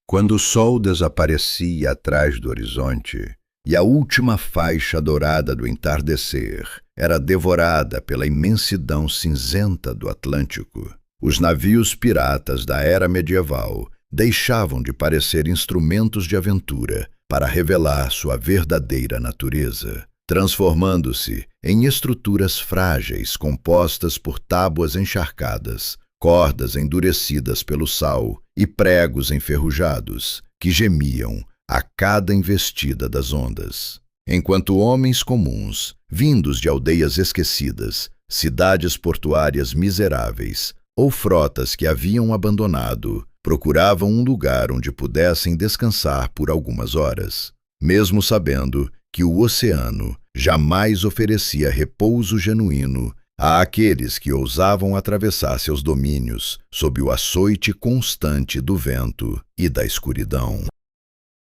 Quando o sol desaparecia atrás do horizonte e a última faixa dourada do entardecer era devorada pela imensidão cinzenta do Atlântico, os navios piratas da era medieval deixavam de parecer instrumentos de aventura para revelar sua verdadeira natureza, transformando-se em estruturas frágeis compostas por tábuas encharcadas, cordas endurecidas pelo sal e pregos enferrujados que gemiam a cada investida das ondas. Enquanto homens comuns, vindos de aldeias esquecidas, cidades portuárias miseráveis ou frotas que haviam abandonado, procuravam um lugar onde pudessem descansar por algumas horas, mesmo sabendo que o oceano jamais oferecia repouso genuíno àqueles que ousavam atravessar seus domínios sob o açoite constante do vento e da escuridão.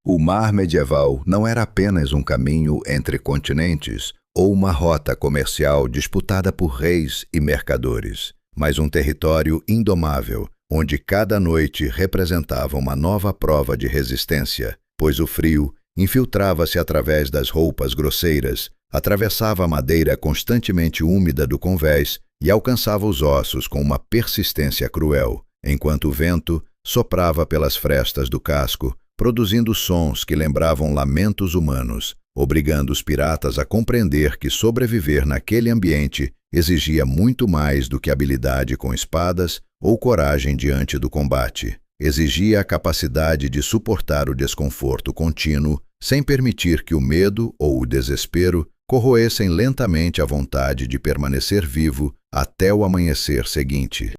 O mar medieval não era apenas um caminho entre continentes ou uma rota comercial disputada por reis e mercadores, mas um território indomável, onde cada noite representava uma nova prova de resistência, pois o frio infiltrava-se através das roupas grosseiras, atravessava a madeira constantemente úmida do convés e alcançava os ossos com uma persistência cruel, enquanto o vento soprava pelas frestas do casco, produzindo sons que lembravam lamentos humanos, obrigando os piratas a compreender que sobreviver naquele ambiente exigia muito mais do que habilidade com espadas ou coragem diante do combate. Exigia a capacidade de suportar o desconforto contínuo sem permitir que o medo ou o desespero corroessem lentamente a vontade de permanecer vivo até o amanhecer seguinte.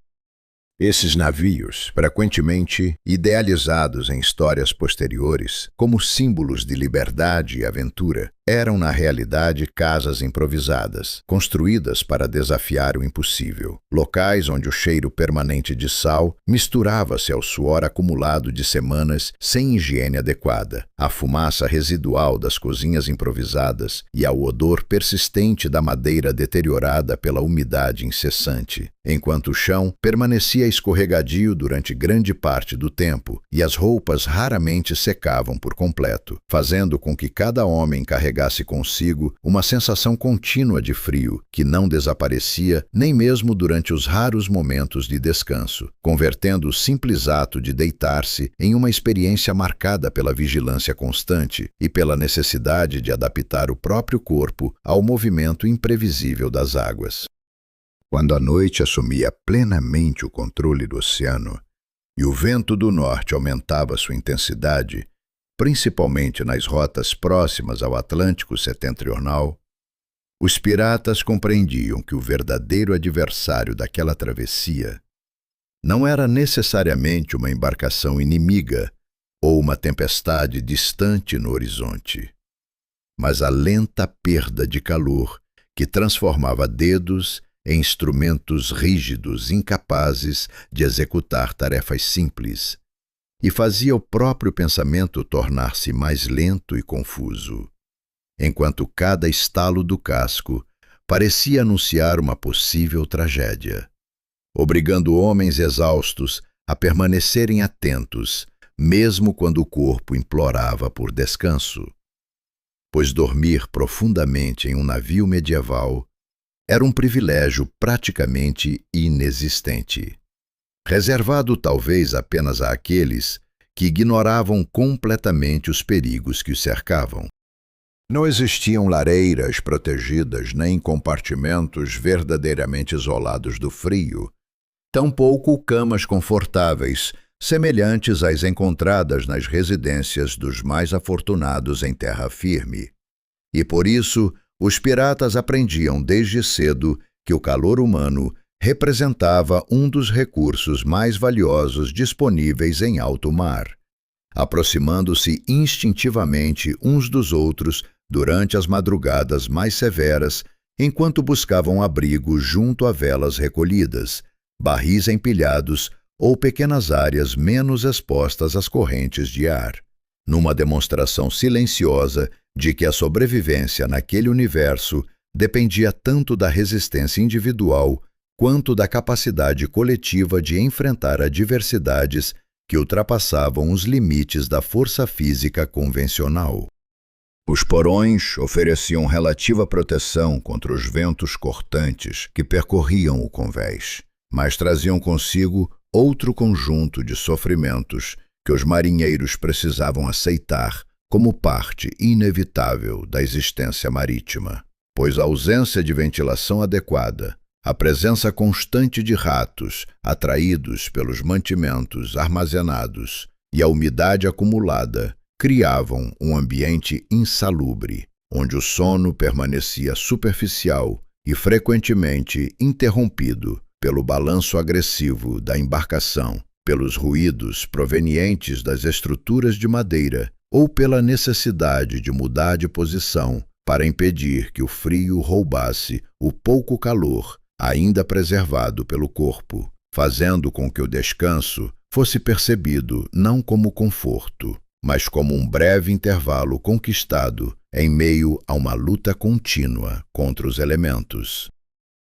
Esses navios, frequentemente idealizados em histórias posteriores como símbolos de liberdade e aventura, eram na realidade casas improvisadas, construídas para desafiar o impossível, locais onde o cheiro permanente de sal misturava-se ao suor acumulado de semanas sem higiene adequada, à fumaça residual das cozinhas improvisadas e ao odor persistente da madeira deteriorada pela umidade incessante, enquanto o chão permanecia escorregadio durante grande parte do tempo e as roupas raramente secavam por completo, fazendo com que cada homem carregasse consigo uma sensação contínua de frio que não desaparecia nem mesmo durante os raros momentos de descanso, convertendo o simples ato de deitar-se em uma experiência marcada pela vigilância constante e pela necessidade de adaptar o próprio corpo ao movimento imprevisível das águas. Quando a noite assumia plenamente o controle do oceano e o vento do norte aumentava sua intensidade, principalmente nas rotas próximas ao Atlântico Setentrional, os piratas compreendiam que o verdadeiro adversário daquela travessia não era necessariamente uma embarcação inimiga ou uma tempestade distante no horizonte, mas a lenta perda de calor que transformava dedos em instrumentos rígidos incapazes de executar tarefas simples e fazia o próprio pensamento tornar-se mais lento e confuso, enquanto cada estalo do casco parecia anunciar uma possível tragédia, obrigando homens exaustos a permanecerem atentos, mesmo quando o corpo implorava por descanso, pois dormir profundamente em um navio medieval era um privilégio praticamente inexistente, reservado talvez apenas àqueles que ignoravam completamente os perigos que os cercavam. Não existiam lareiras protegidas nem compartimentos verdadeiramente isolados do frio, tampouco camas confortáveis, semelhantes às encontradas nas residências dos mais afortunados em terra firme. E por isso, os piratas aprendiam desde cedo que o calor humano representava um dos recursos mais valiosos disponíveis em alto mar, aproximando-se instintivamente uns dos outros durante as madrugadas mais severas, enquanto buscavam abrigo junto a velas recolhidas, barris empilhados ou pequenas áreas menos expostas às correntes de ar, numa demonstração silenciosa de que a sobrevivência naquele universo dependia tanto da resistência individual quanto da capacidade coletiva de enfrentar adversidades que ultrapassavam os limites da força física convencional. Os porões ofereciam relativa proteção contra os ventos cortantes que percorriam o convés, mas traziam consigo outro conjunto de sofrimentos que os marinheiros precisavam aceitar como parte inevitável da existência marítima, pois a ausência de ventilação adequada, a presença constante de ratos atraídos pelos mantimentos armazenados e a umidade acumulada criavam um ambiente insalubre, onde o sono permanecia superficial e frequentemente interrompido pelo balanço agressivo da embarcação, pelos ruídos provenientes das estruturas de madeira ou pela necessidade de mudar de posição para impedir que o frio roubasse o pouco calor ainda preservado pelo corpo, fazendo com que o descanso fosse percebido não como conforto, mas como um breve intervalo conquistado em meio a uma luta contínua contra os elementos.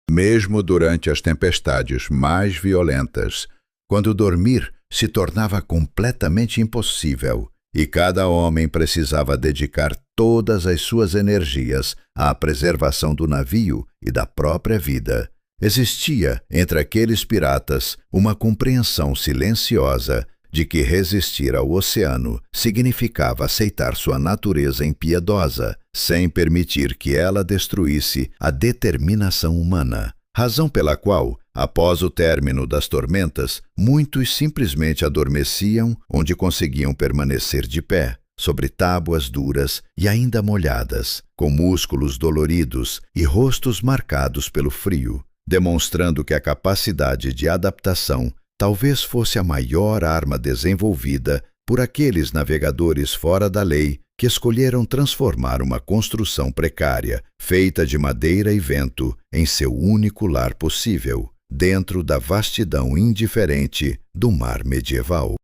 Mesmo durante as tempestades mais violentas, quando dormir se tornava completamente impossível e cada homem precisava dedicar todas as suas energias à preservação do navio e da própria vida, existia entre aqueles piratas uma compreensão silenciosa de que resistir ao oceano significava aceitar sua natureza impiedosa, sem permitir que ela destruísse a determinação humana, razão pela qual, após o término das tormentas, muitos simplesmente adormeciam onde conseguiam permanecer de pé, sobre tábuas duras e ainda molhadas, com músculos doloridos e rostos marcados pelo frio, demonstrando que a capacidade de adaptação talvez fosse a maior arma desenvolvida por aqueles navegadores fora da lei que escolheram transformar uma construção precária, feita de madeira e vento, em seu único lar possível, dentro da vastidão indiferente do mar medieval.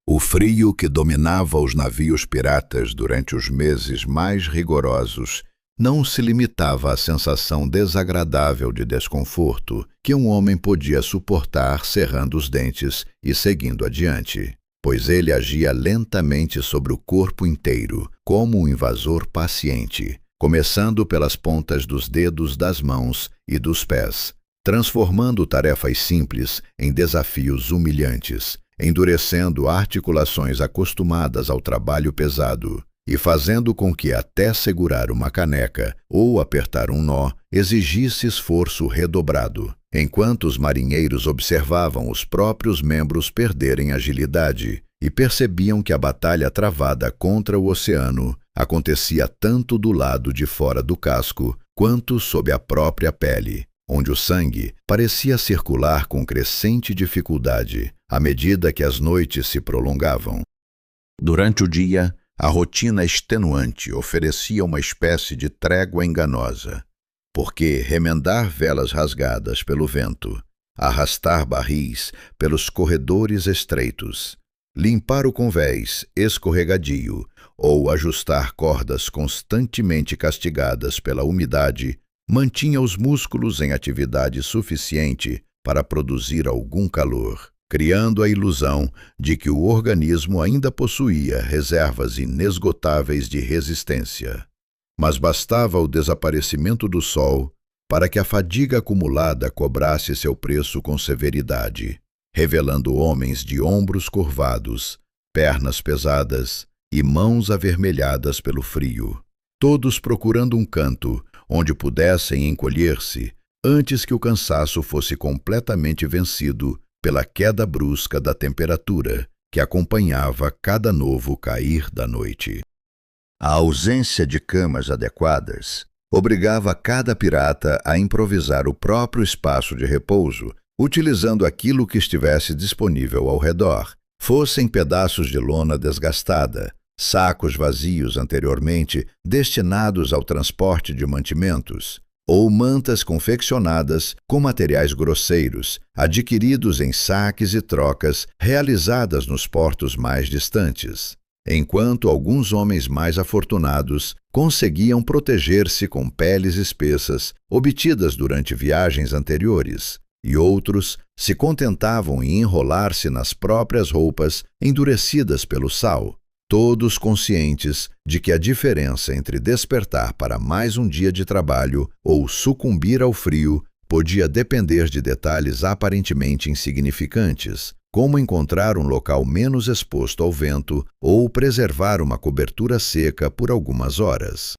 O frio que dominava os navios piratas durante os meses mais rigorosos não se limitava à sensação desagradável de desconforto que um homem podia suportar cerrando os dentes e seguindo adiante, pois ele agia lentamente sobre o corpo inteiro, como um invasor paciente, começando pelas pontas dos dedos das mãos e dos pés, transformando tarefas simples em desafios humilhantes, endurecendo articulações acostumadas ao trabalho pesado, e fazendo com que até segurar uma caneca ou apertar um nó exigisse esforço redobrado, enquanto os marinheiros observavam os próprios membros perderem agilidade e percebiam que a batalha travada contra o oceano acontecia tanto do lado de fora do casco quanto sob a própria pele, onde o sangue parecia circular com crescente dificuldade à medida que as noites se prolongavam. Durante o dia, a rotina extenuante oferecia uma espécie de trégua enganosa, porque remendar velas rasgadas pelo vento, arrastar barris pelos corredores estreitos, limpar o convés escorregadio ou ajustar cordas constantemente castigadas pela umidade mantinha os músculos em atividade suficiente para produzir algum calor, criando a ilusão de que o organismo ainda possuía reservas inesgotáveis de resistência. Mas bastava o desaparecimento do sol para que a fadiga acumulada cobrasse seu preço com severidade, revelando homens de ombros curvados, pernas pesadas e mãos avermelhadas pelo frio, todos procurando um canto onde pudessem encolher-se antes que o cansaço fosse completamente vencido pela queda brusca da temperatura que acompanhava cada novo cair da noite. A ausência de camas adequadas obrigava cada pirata a improvisar o próprio espaço de repouso, utilizando aquilo que estivesse disponível ao redor, fossem pedaços de lona desgastada, sacos vazios anteriormente destinados ao transporte de mantimentos, ou mantas confeccionadas com materiais grosseiros, adquiridos em saques e trocas realizadas nos portos mais distantes, enquanto alguns homens mais afortunados conseguiam proteger-se com peles espessas obtidas durante viagens anteriores, e outros se contentavam em enrolar-se nas próprias roupas endurecidas pelo sal, todos conscientes de que a diferença entre despertar para mais um dia de trabalho ou sucumbir ao frio podia depender de detalhes aparentemente insignificantes, como encontrar um local menos exposto ao vento ou preservar uma cobertura seca por algumas horas.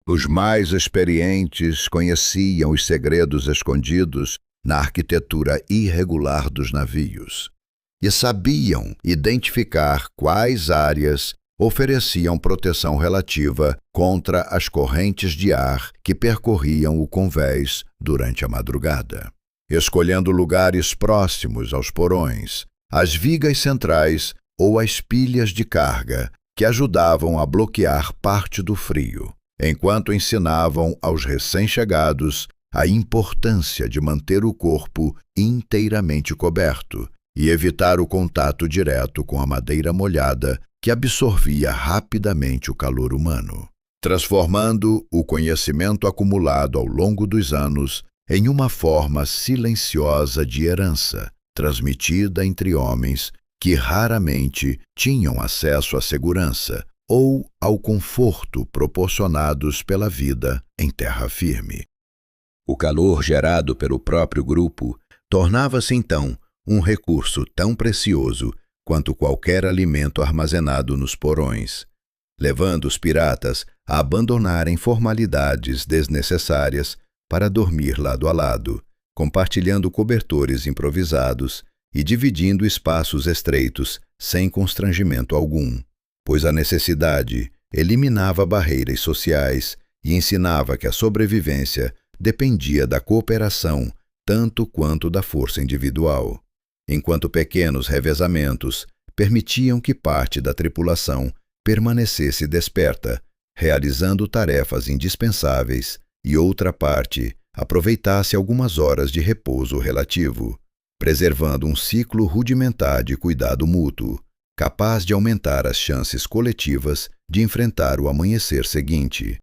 Os mais experientes conheciam os segredos escondidos na arquitetura irregular dos navios e sabiam identificar quais áreas ofereciam proteção relativa contra as correntes de ar que percorriam o convés durante a madrugada, escolhendo lugares próximos aos porões, às vigas centrais ou às pilhas de carga que ajudavam a bloquear parte do frio, enquanto ensinavam aos recém-chegados a importância de manter o corpo inteiramente coberto e evitar o contato direto com a madeira molhada que absorvia rapidamente o calor humano, transformando o conhecimento acumulado ao longo dos anos em uma forma silenciosa de herança, transmitida entre homens que raramente tinham acesso à segurança ou ao conforto proporcionados pela vida em terra firme. O calor gerado pelo próprio grupo tornava-se então um recurso tão precioso quanto qualquer alimento armazenado nos porões, levando os piratas a abandonarem formalidades desnecessárias para dormir lado a lado, compartilhando cobertores improvisados e dividindo espaços estreitos sem constrangimento algum, pois a necessidade eliminava barreiras sociais e ensinava que a sobrevivência dependia da cooperação tanto quanto da força individual, enquanto pequenos revezamentos permitiam que parte da tripulação permanecesse desperta, realizando tarefas indispensáveis, e outra parte aproveitasse algumas horas de repouso relativo, preservando um ciclo rudimentar de cuidado mútuo, capaz de aumentar as chances coletivas de enfrentar o amanhecer seguinte.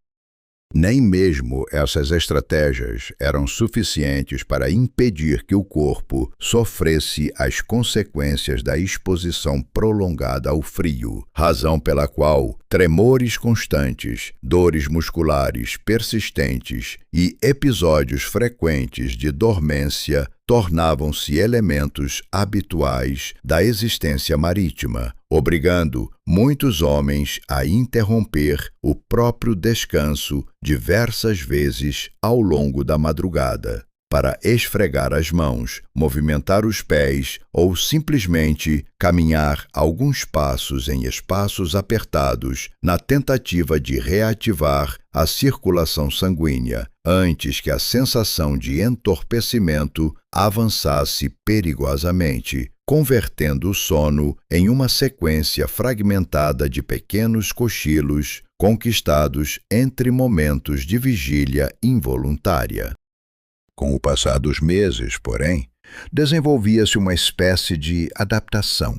Nem mesmo essas estratégias eram suficientes para impedir que o corpo sofresse as consequências da exposição prolongada ao frio, razão pela qual tremores constantes, dores musculares persistentes e episódios frequentes de dormência tornavam-se elementos habituais da existência marítima, obrigando muitos homens a interromper o próprio descanso diversas vezes ao longo da madrugada, para esfregar as mãos, movimentar os pés ou simplesmente caminhar alguns passos em espaços apertados na tentativa de reativar a circulação sanguínea, antes que a sensação de entorpecimento avançasse perigosamente, convertendo o sono em uma sequência fragmentada de pequenos cochilos conquistados entre momentos de vigília involuntária. Com o passar dos meses, porém, desenvolvia-se uma espécie de adaptação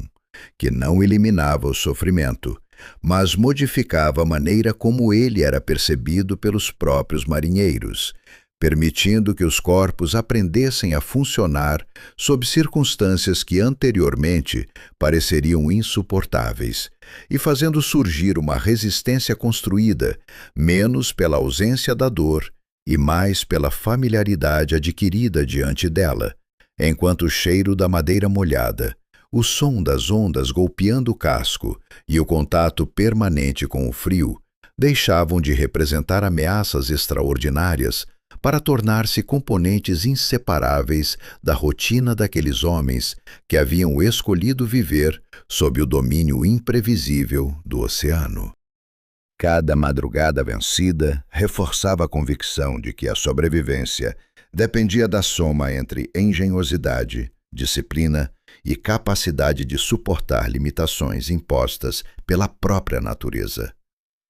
que não eliminava o sofrimento, mas modificava a maneira como ele era percebido pelos próprios marinheiros, permitindo que os corpos aprendessem a funcionar sob circunstâncias que anteriormente pareceriam insuportáveis, e fazendo surgir uma resistência construída menos pela ausência da dor e mais pela familiaridade adquirida diante dela, enquanto o cheiro da madeira molhada, o som das ondas golpeando o casco e o contato permanente com o frio deixavam de representar ameaças extraordinárias para tornar-se componentes inseparáveis da rotina daqueles homens que haviam escolhido viver sob o domínio imprevisível do oceano. Cada madrugada vencida reforçava a convicção de que a sobrevivência dependia da soma entre engenhosidade, disciplina e capacidade de suportar limitações impostas pela própria natureza.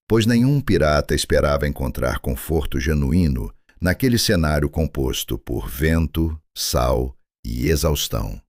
Pois nenhum pirata esperava encontrar conforto genuíno naquele cenário composto por vento, sal e exaustão.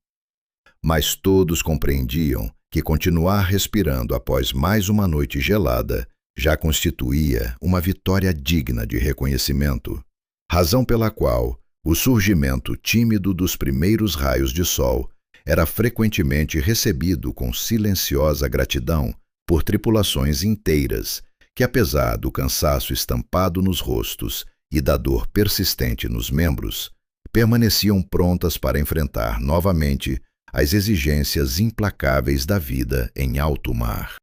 Mas todos compreendiam que continuar respirando após mais uma noite gelada já constituía uma vitória digna de reconhecimento, razão pela qual O surgimento tímido dos primeiros raios de sol era frequentemente recebido com silenciosa gratidão por tripulações inteiras que, apesar do cansaço estampado nos rostos e da dor persistente nos membros, permaneciam prontas para enfrentar novamente as exigências implacáveis da vida em alto mar.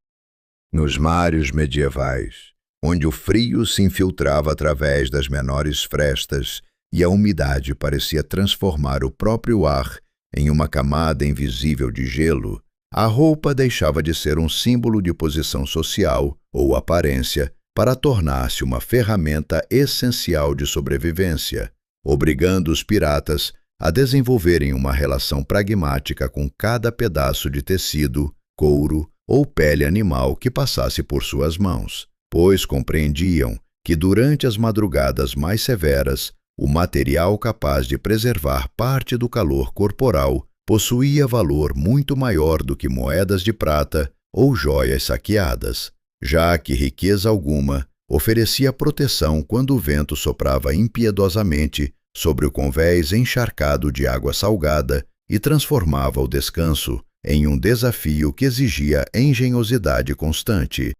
Nos mares medievais, onde o frio se infiltrava através das menores frestas e a umidade parecia transformar o próprio ar em uma camada invisível de gelo, a roupa deixava de ser um símbolo de posição social ou aparência para tornar-se uma ferramenta essencial de sobrevivência, obrigando os piratas a desenvolverem uma relação pragmática com cada pedaço de tecido, couro ou pele animal que passasse por suas mãos, pois compreendiam que durante as madrugadas mais severas, o material capaz de preservar parte do calor corporal possuía valor muito maior do que moedas de prata ou joias saqueadas, já que riqueza alguma oferecia proteção quando o vento soprava impiedosamente sobre o convés encharcado de água salgada e transformava o descanso em um desafio que exigia engenhosidade constante.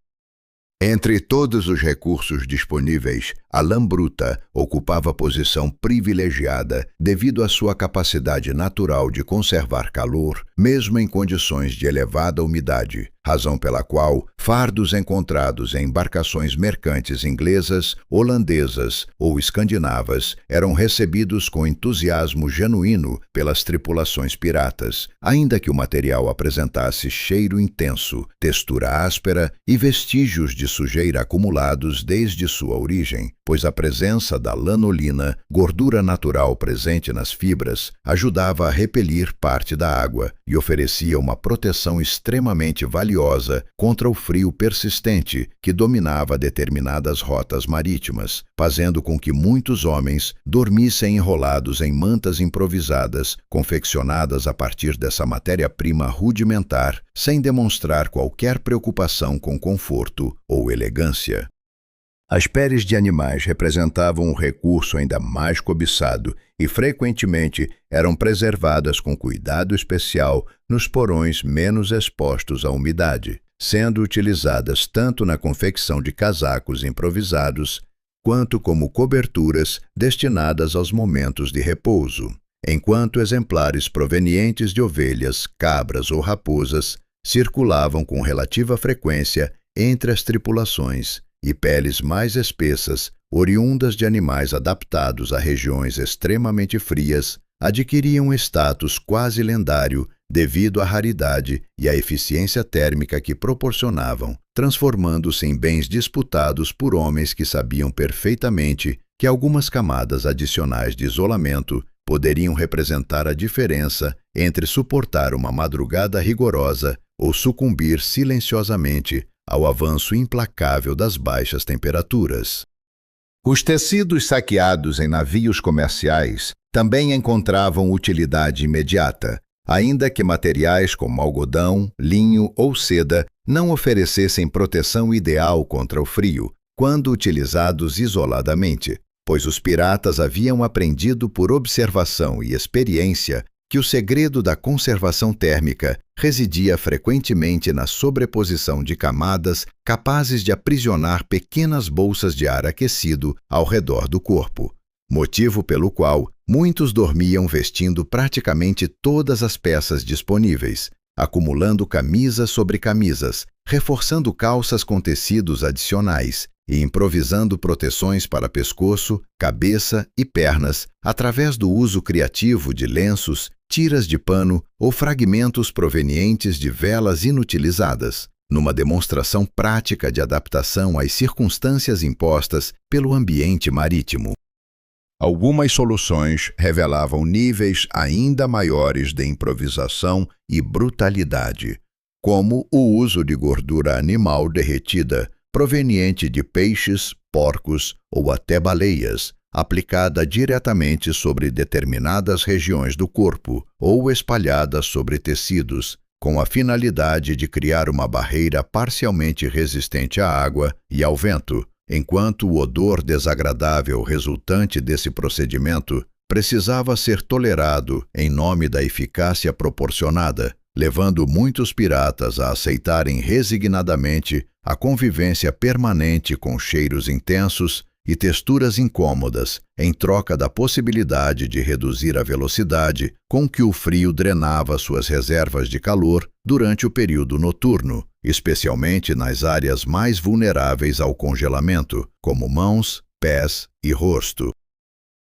Entre todos os recursos disponíveis, a lã bruta ocupava posição privilegiada devido à sua capacidade natural de conservar calor, mesmo em condições de elevada umidade, razão pela qual fardos encontrados em embarcações mercantes inglesas, holandesas ou escandinavas eram recebidos com entusiasmo genuíno pelas tripulações piratas, ainda que o material apresentasse cheiro intenso, textura áspera e vestígios de sujeira acumulados desde sua origem, pois a presença da lanolina, gordura natural presente nas fibras, ajudava a repelir parte da água e oferecia uma proteção extremamente valiosa contra o frio persistente que dominava determinadas rotas marítimas, fazendo com que muitos homens dormissem enrolados em mantas improvisadas, confeccionadas a partir dessa matéria-prima rudimentar, sem demonstrar qualquer preocupação com conforto ou elegância. As peles de animais representavam um recurso ainda mais cobiçado e frequentemente eram preservadas com cuidado especial nos porões menos expostos à umidade, sendo utilizadas tanto na confecção de casacos improvisados quanto como coberturas destinadas aos momentos de repouso, enquanto exemplares provenientes de ovelhas, cabras ou raposas circulavam com relativa frequência entre as tripulações, e peles mais espessas, oriundas de animais adaptados a regiões extremamente frias, adquiriam status quase lendário devido à raridade e à eficiência térmica que proporcionavam, transformando-se em bens disputados por homens que sabiam perfeitamente que algumas camadas adicionais de isolamento poderiam representar a diferença entre suportar uma madrugada rigorosa ou sucumbir silenciosamente ao avanço implacável das baixas temperaturas. Os tecidos saqueados em navios comerciais também encontravam utilidade imediata, ainda que materiais como algodão, linho ou seda não oferecessem proteção ideal contra o frio, quando utilizados isoladamente, pois os piratas haviam aprendido por observação e experiência que o segredo da conservação térmica residia frequentemente na sobreposição de camadas capazes de aprisionar pequenas bolsas de ar aquecido ao redor do corpo, motivo pelo qual muitos dormiam vestindo praticamente todas as peças disponíveis, acumulando camisas sobre camisas, reforçando calças com tecidos adicionais e improvisando proteções para pescoço, cabeça e pernas através do uso criativo de lenços, tiras de pano ou fragmentos provenientes de velas inutilizadas, numa demonstração prática de adaptação às circunstâncias impostas pelo ambiente marítimo. Algumas soluções revelavam níveis ainda maiores de improvisação e brutalidade, como o uso de gordura animal derretida, proveniente de peixes, porcos ou até baleias, aplicada diretamente sobre determinadas regiões do corpo ou espalhada sobre tecidos, com a finalidade de criar uma barreira parcialmente resistente à água e ao vento, enquanto o odor desagradável resultante desse procedimento precisava ser tolerado em nome da eficácia proporcionada, levando muitos piratas a aceitarem resignadamente a convivência permanente com cheiros intensos e texturas incômodas, em troca da possibilidade de reduzir a velocidade com que o frio drenava suas reservas de calor durante o período noturno, especialmente nas áreas mais vulneráveis ao congelamento, como mãos, pés e rosto.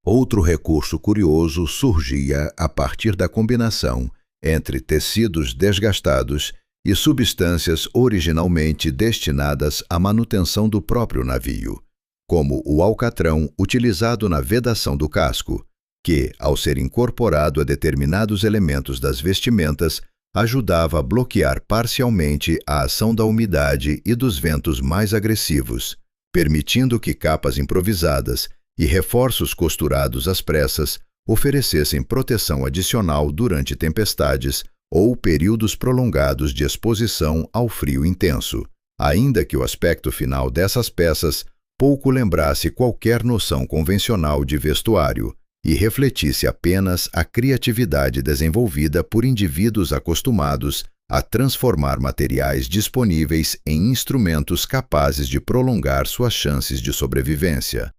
Outro recurso curioso surgia a partir da combinação entre tecidos desgastados e substâncias originalmente destinadas à manutenção do próprio navio, como o alcatrão utilizado na vedação do casco, que, ao ser incorporado a determinados elementos das vestimentas, ajudava a bloquear parcialmente a ação da umidade e dos ventos mais agressivos, permitindo que capas improvisadas e reforços costurados às pressas oferecessem proteção adicional durante tempestades ou períodos prolongados de exposição ao frio intenso, ainda que o aspecto final dessas peças pouco lembrasse qualquer noção convencional de vestuário e refletisse apenas a criatividade desenvolvida por indivíduos acostumados a transformar materiais disponíveis em instrumentos capazes de prolongar suas chances de sobrevivência.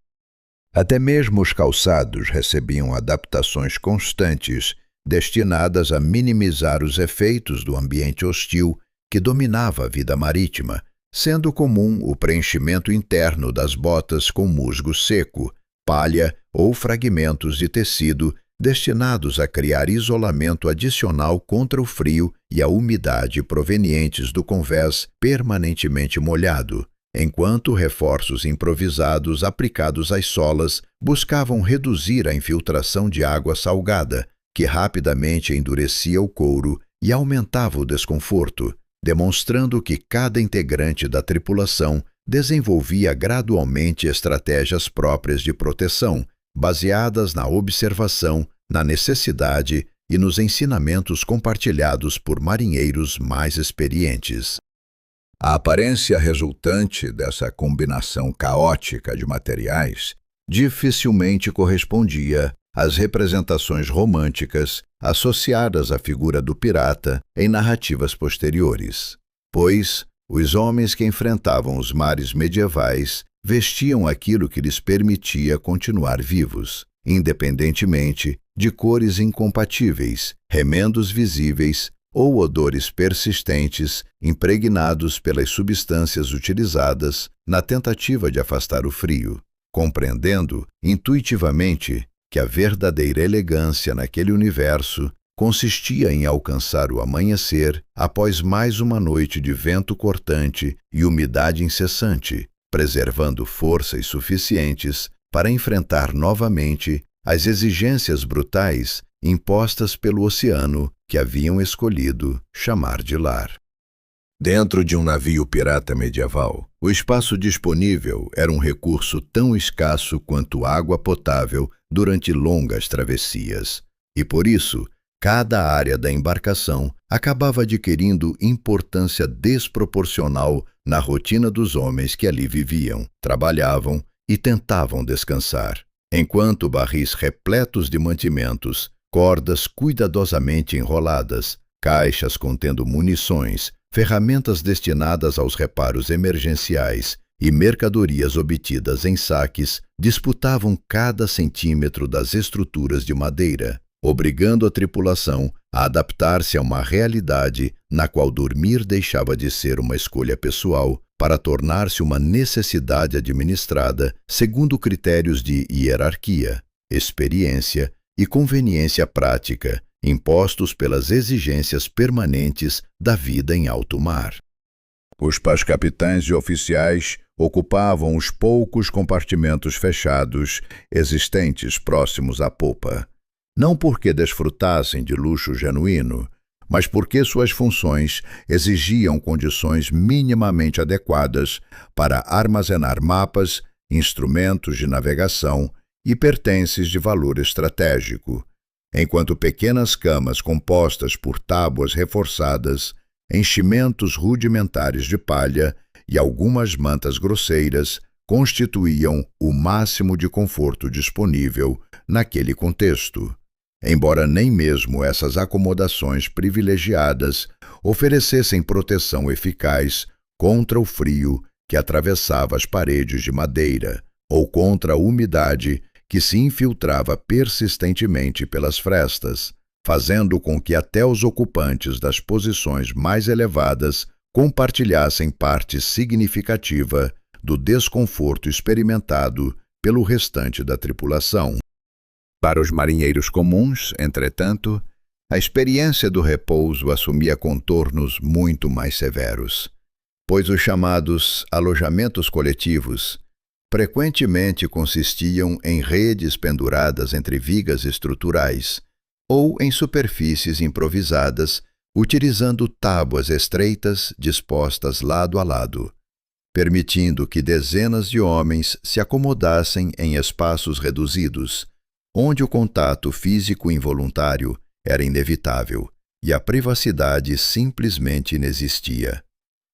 Até mesmo os calçados recebiam adaptações constantes destinadas a minimizar os efeitos do ambiente hostil que dominava a vida marítima, sendo comum o preenchimento interno das botas com musgo seco, palha ou fragmentos de tecido destinados a criar isolamento adicional contra o frio e a umidade provenientes do convés permanentemente molhado, enquanto reforços improvisados aplicados às solas buscavam reduzir a infiltração de água salgada, que rapidamente endurecia o couro e aumentava o desconforto, demonstrando que cada integrante da tripulação desenvolvia gradualmente estratégias próprias de proteção, baseadas na observação, na necessidade e nos ensinamentos compartilhados por marinheiros mais experientes. A aparência resultante dessa combinação caótica de materiais dificilmente correspondia às representações românticas associadas à figura do pirata em narrativas posteriores, pois os homens que enfrentavam os mares medievais vestiam aquilo que lhes permitia continuar vivos, independentemente de cores incompatíveis, remendos visíveis ou odores persistentes impregnados pelas substâncias utilizadas na tentativa de afastar o frio, compreendendo intuitivamente que a verdadeira elegância naquele universo consistia em alcançar o amanhecer após mais uma noite de vento cortante e umidade incessante, preservando forças suficientes para enfrentar novamente as exigências brutais impostas pelo oceano que haviam escolhido chamar de lar. Dentro de um navio pirata medieval, o espaço disponível era um recurso tão escasso quanto água potável durante longas travessias, e por isso, cada área da embarcação acabava adquirindo importância desproporcional na rotina dos homens que ali viviam, trabalhavam e tentavam descansar, enquanto barris repletos de mantimentos, cordas cuidadosamente enroladas, caixas contendo munições, ferramentas destinadas aos reparos emergenciais e mercadorias obtidas em saques disputavam cada centímetro das estruturas de madeira, obrigando a tripulação a adaptar-se a uma realidade na qual dormir deixava de ser uma escolha pessoal para tornar-se uma necessidade administrada segundo critérios de hierarquia, experiência e conveniência prática, impostos pelas exigências permanentes da vida em alto mar. Os pás-capitães e oficiais ocupavam os poucos compartimentos fechados existentes próximos à popa, não porque desfrutassem de luxo genuíno, mas porque suas funções exigiam condições minimamente adequadas para armazenar mapas, instrumentos de navegação e pertences de valor estratégico, enquanto pequenas camas compostas por tábuas reforçadas, enchimentos rudimentares de palha e algumas mantas grosseiras constituíam o máximo de conforto disponível naquele contexto, embora nem mesmo essas acomodações privilegiadas oferecessem proteção eficaz contra o frio que atravessava as paredes de madeira ou contra a umidade que se infiltrava persistentemente pelas frestas, fazendo com que até os ocupantes das posições mais elevadas compartilhassem parte significativa do desconforto experimentado pelo restante da tripulação. Para os marinheiros comuns, entretanto, a experiência do repouso assumia contornos muito mais severos, pois os chamados alojamentos coletivos frequentemente consistiam em redes penduradas entre vigas estruturais ou em superfícies improvisadas, utilizando tábuas estreitas dispostas lado a lado, permitindo que dezenas de homens se acomodassem em espaços reduzidos, onde o contato físico involuntário era inevitável e a privacidade simplesmente inexistia,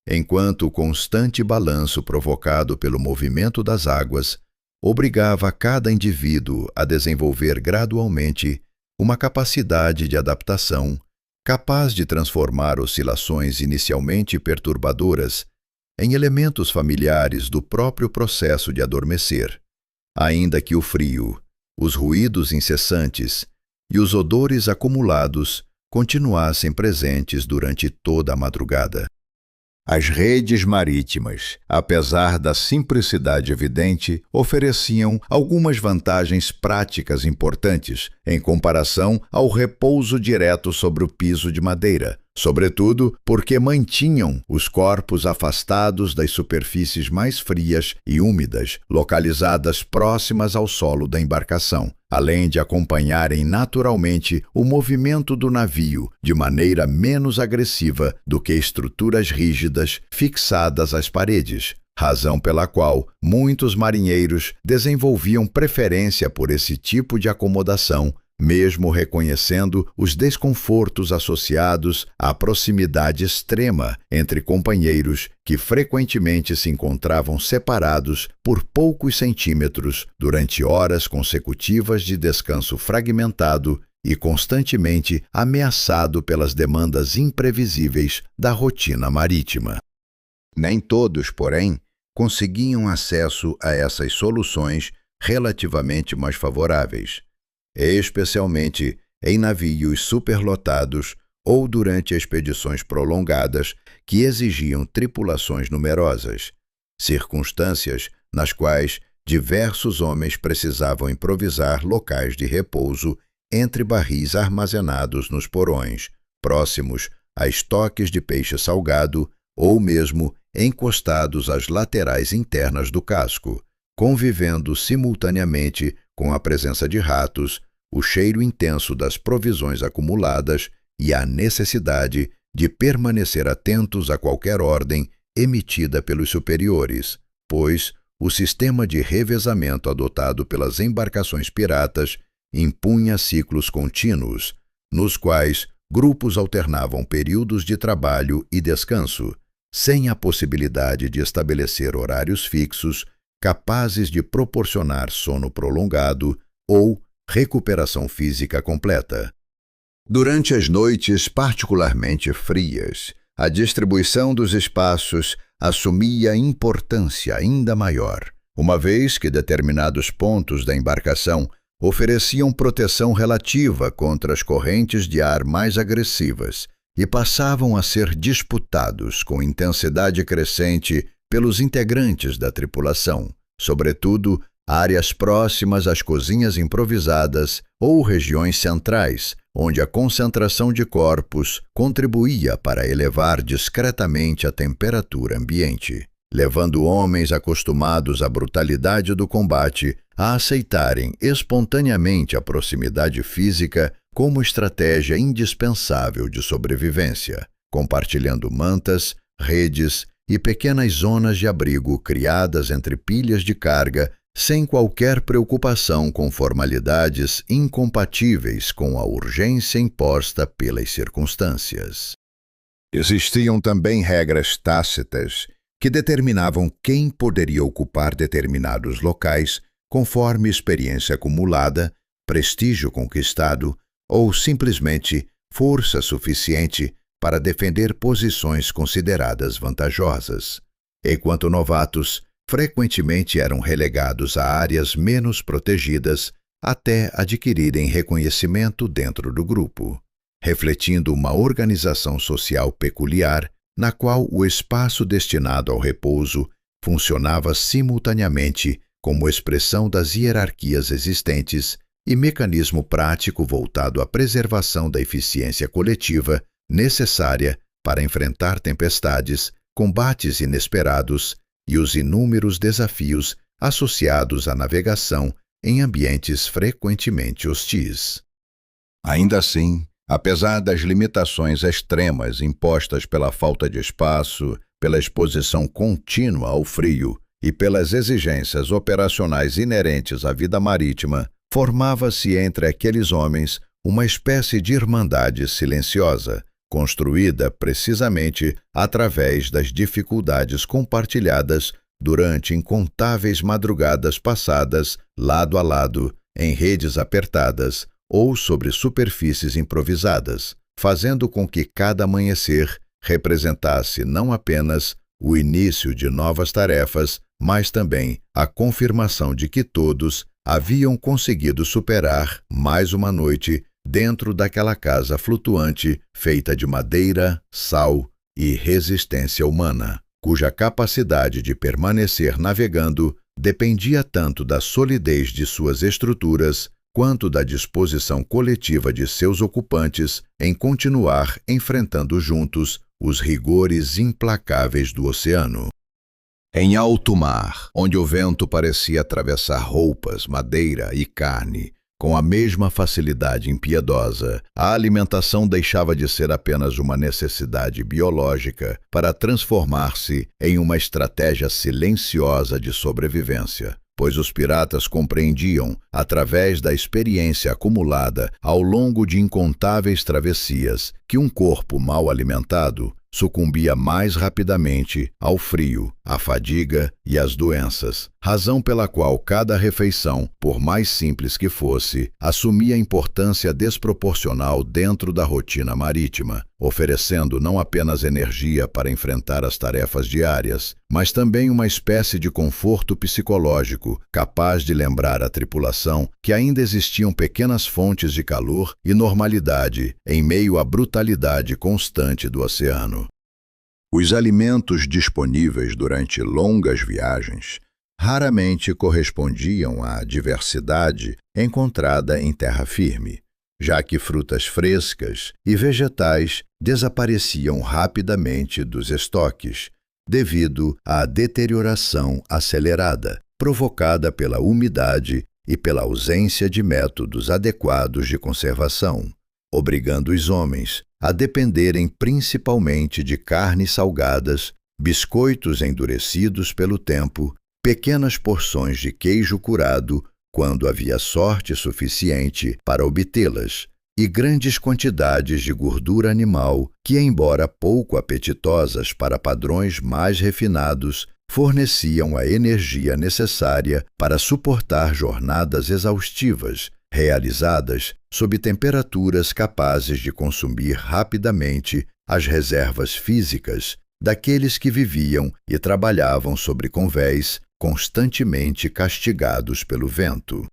enquanto o constante balanço provocado pelo movimento das águas obrigava cada indivíduo a desenvolver gradualmente uma capacidade de adaptação capaz de transformar oscilações inicialmente perturbadoras em elementos familiares do próprio processo de adormecer, ainda que o frio, os ruídos incessantes e os odores acumulados continuassem presentes durante toda a madrugada. As redes marítimas, apesar da simplicidade evidente, ofereciam algumas vantagens práticas importantes em comparação ao repouso direto sobre o piso de madeira, sobretudo porque mantinham os corpos afastados das superfícies mais frias e úmidas, localizadas próximas ao solo da embarcação, além de acompanharem naturalmente o movimento do navio de maneira menos agressiva do que estruturas rígidas fixadas às paredes, razão pela qual muitos marinheiros desenvolviam preferência por esse tipo de acomodação, mesmo reconhecendo os desconfortos associados à proximidade extrema entre companheiros que frequentemente se encontravam separados por poucos centímetros durante horas consecutivas de descanso fragmentado e constantemente ameaçado pelas demandas imprevisíveis da rotina marítima. Nem todos, porém, conseguiam acesso a essas soluções relativamente mais favoráveis, especialmente em navios superlotados ou durante expedições prolongadas que exigiam tripulações numerosas, circunstâncias nas quais diversos homens precisavam improvisar locais de repouso entre barris armazenados nos porões, próximos a estoques de peixe salgado ou mesmo encostados às laterais internas do casco, convivendo simultaneamente com a presença de ratos, o cheiro intenso das provisões acumuladas e a necessidade de permanecer atentos a qualquer ordem emitida pelos superiores, pois o sistema de revezamento adotado pelas embarcações piratas impunha ciclos contínuos, nos quais grupos alternavam períodos de trabalho e descanso, sem a possibilidade de estabelecer horários fixos capazes de proporcionar sono prolongado ou recuperação física completa. Durante as noites particularmente frias, a distribuição dos espaços assumia importância ainda maior, uma vez que determinados pontos da embarcação ofereciam proteção relativa contra as correntes de ar mais agressivas e passavam a ser disputados com intensidade crescente pelos integrantes da tripulação, sobretudo áreas próximas às cozinhas improvisadas ou regiões centrais, onde a concentração de corpos contribuía para elevar discretamente a temperatura ambiente, levando homens acostumados à brutalidade do combate a aceitarem espontaneamente a proximidade física como estratégia indispensável de sobrevivência, compartilhando mantas, redes e pequenas zonas de abrigo criadas entre pilhas de carga sem qualquer preocupação com formalidades incompatíveis com a urgência imposta pelas circunstâncias. Existiam também regras tácitas que determinavam quem poderia ocupar determinados locais conforme experiência acumulada prestígio conquistado ou simplesmente força suficiente para defender posições consideradas vantajosas, enquanto novatos frequentemente eram relegados a áreas menos protegidas até adquirirem reconhecimento dentro do grupo, refletindo uma organização social peculiar na qual o espaço destinado ao repouso funcionava simultaneamente como expressão das hierarquias existentes e mecanismo prático voltado à preservação da eficiência coletiva necessária para enfrentar tempestades, combates inesperados e os inúmeros desafios associados à navegação em ambientes frequentemente hostis. Ainda assim, apesar das limitações extremas impostas pela falta de espaço, pela exposição contínua ao frio e pelas exigências operacionais inerentes à vida marítima, formava-se entre aqueles homens uma espécie de irmandade silenciosa, construída precisamente através das dificuldades compartilhadas durante incontáveis madrugadas passadas lado a lado, em redes apertadas ou sobre superfícies improvisadas, fazendo com que cada amanhecer representasse não apenas o início de novas tarefas, mas também a confirmação de que todos haviam conseguido superar mais uma noite dentro daquela casa flutuante feita de madeira, sal e resistência humana, cuja capacidade de permanecer navegando dependia tanto da solidez de suas estruturas quanto da disposição coletiva de seus ocupantes em continuar enfrentando juntos os rigores implacáveis do oceano. Em alto mar, onde o vento parecia atravessar roupas, madeira e carne, com a mesma facilidade impiedosa, a alimentação deixava de ser apenas uma necessidade biológica para transformar-se em uma estratégia silenciosa de sobrevivência, pois os piratas compreendiam, através da experiência acumulada ao longo de incontáveis travessias, que um corpo mal alimentado sucumbia mais rapidamente ao frio, à fadiga e às doenças, razão pela qual cada refeição, por mais simples que fosse, assumia importância desproporcional dentro da rotina marítima, oferecendo não apenas energia para enfrentar as tarefas diárias, mas também uma espécie de conforto psicológico capaz de lembrar à tripulação que ainda existiam pequenas fontes de calor e normalidade em meio à brutalidade constante do oceano. Os alimentos disponíveis durante longas viagens raramente correspondiam à diversidade encontrada em terra firme, já que frutas frescas e vegetais desapareciam rapidamente dos estoques, devido à deterioração acelerada, provocada pela umidade e pela ausência de métodos adequados de conservação, obrigando os homens a dependerem principalmente de carnes salgadas, biscoitos endurecidos pelo tempo, pequenas porções de queijo curado, quando havia sorte suficiente para obtê-las, e grandes quantidades de gordura animal que, embora pouco apetitosas para padrões mais refinados, forneciam a energia necessária para suportar jornadas exaustivas, realizadas sob temperaturas capazes de consumir rapidamente as reservas físicas daqueles que viviam e trabalhavam sobre convéis constantemente castigados pelo vento.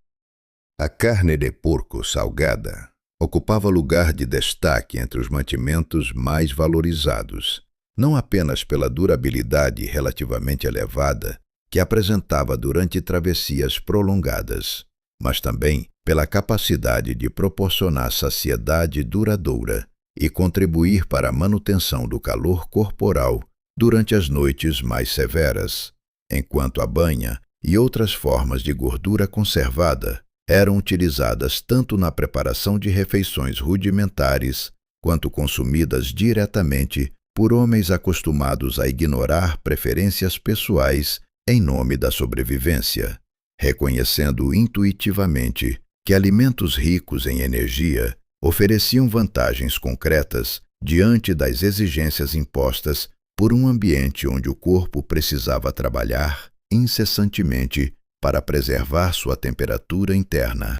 A carne de porco salgada ocupava lugar de destaque entre os mantimentos mais valorizados, não apenas pela durabilidade relativamente elevada que apresentava durante travessias prolongadas, mas também pela capacidade de proporcionar saciedade duradoura e contribuir para a manutenção do calor corporal durante as noites mais severas, enquanto a banha e outras formas de gordura conservada eram utilizadas tanto na preparação de refeições rudimentares quanto consumidas diretamente por homens acostumados a ignorar preferências pessoais em nome da sobrevivência, reconhecendo intuitivamente que alimentos ricos em energia ofereciam vantagens concretas diante das exigências impostas por um ambiente onde o corpo precisava trabalhar incessantemente para preservar sua temperatura interna.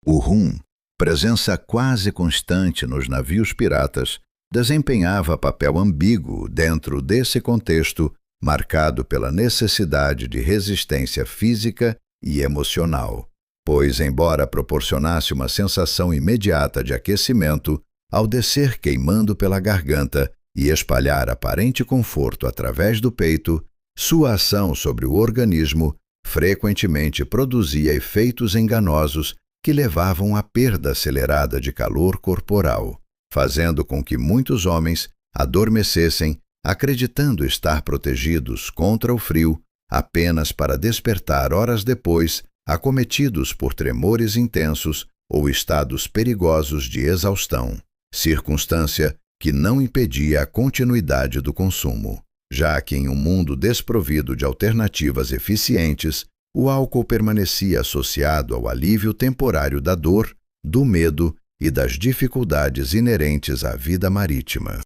O rum, presença quase constante nos navios piratas, desempenhava papel ambíguo dentro desse contexto marcado pela necessidade de resistência física e emocional, pois, embora proporcionasse uma sensação imediata de aquecimento, ao descer queimando pela garganta e espalhar aparente conforto através do peito, sua ação sobre o organismo frequentemente produzia efeitos enganosos que levavam à perda acelerada de calor corporal, fazendo com que muitos homens adormecessem, acreditando estar protegidos contra o frio, apenas para despertar horas depois, acometidos por tremores intensos ou estados perigosos de exaustão, circunstância que não impedia a continuidade do consumo, já que em um mundo desprovido de alternativas eficientes, o álcool permanecia associado ao alívio temporário da dor, do medo e das dificuldades inerentes à vida marítima.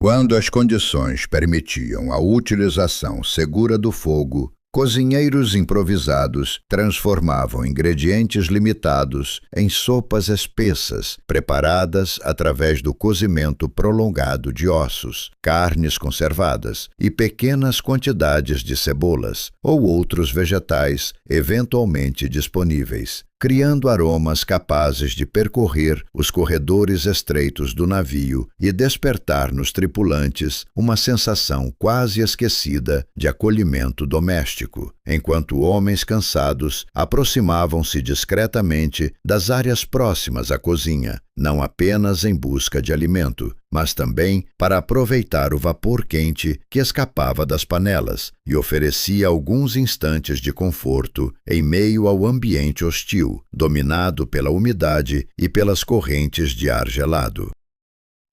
Quando as condições permitiam a utilização segura do fogo, cozinheiros improvisados transformavam ingredientes limitados em sopas espessas, preparadas através do cozimento prolongado de ossos, carnes conservadas e pequenas quantidades de cebolas ou outros vegetais eventualmente disponíveis, criando aromas capazes de percorrer os corredores estreitos do navio e despertar nos tripulantes uma sensação quase esquecida de acolhimento doméstico, enquanto homens cansados aproximavam-se discretamente das áreas próximas à cozinha, não apenas em busca de alimento, mas também para aproveitar o vapor quente que escapava das panelas e oferecia alguns instantes de conforto em meio ao ambiente hostil, dominado pela umidade e pelas correntes de ar gelado.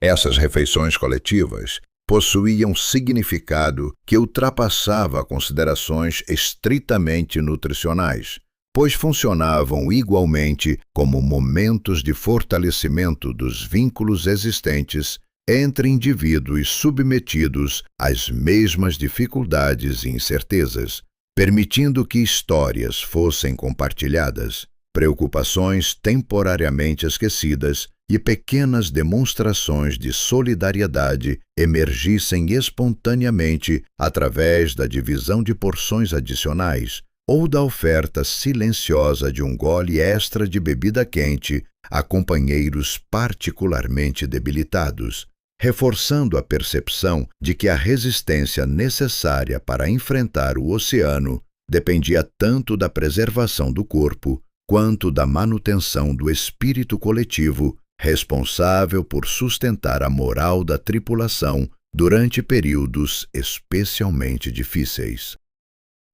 Essas refeições coletivas possuíam significado que ultrapassava considerações estritamente nutricionais, pois funcionavam igualmente como momentos de fortalecimento dos vínculos existentes entre indivíduos submetidos às mesmas dificuldades e incertezas, permitindo que histórias fossem compartilhadas, preocupações temporariamente esquecidas e pequenas demonstrações de solidariedade emergissem espontaneamente através da divisão de porções adicionais ou da oferta silenciosa de um gole extra de bebida quente a companheiros particularmente debilitados, reforçando a percepção de que a resistência necessária para enfrentar o oceano dependia tanto da preservação do corpo quanto da manutenção do espírito coletivo responsável por sustentar a moral da tripulação durante períodos especialmente difíceis.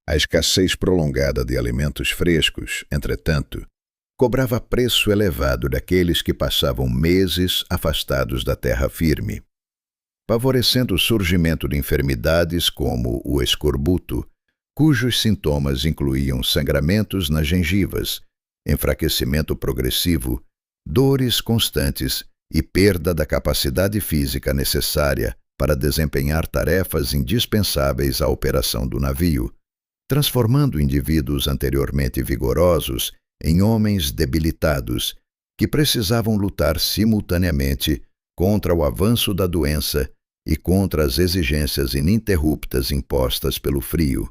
A escassez prolongada de alimentos frescos, entretanto, cobrava preço elevado daqueles que passavam meses afastados da terra firme, favorecendo o surgimento de enfermidades como o escorbuto, cujos sintomas incluíam sangramentos nas gengivas, enfraquecimento progressivo, dores constantes e perda da capacidade física necessária para desempenhar tarefas indispensáveis à operação do navio, transformando indivíduos anteriormente vigorosos em homens debilitados que precisavam lutar simultaneamente contra o avanço da doença e contra as exigências ininterruptas impostas pelo frio,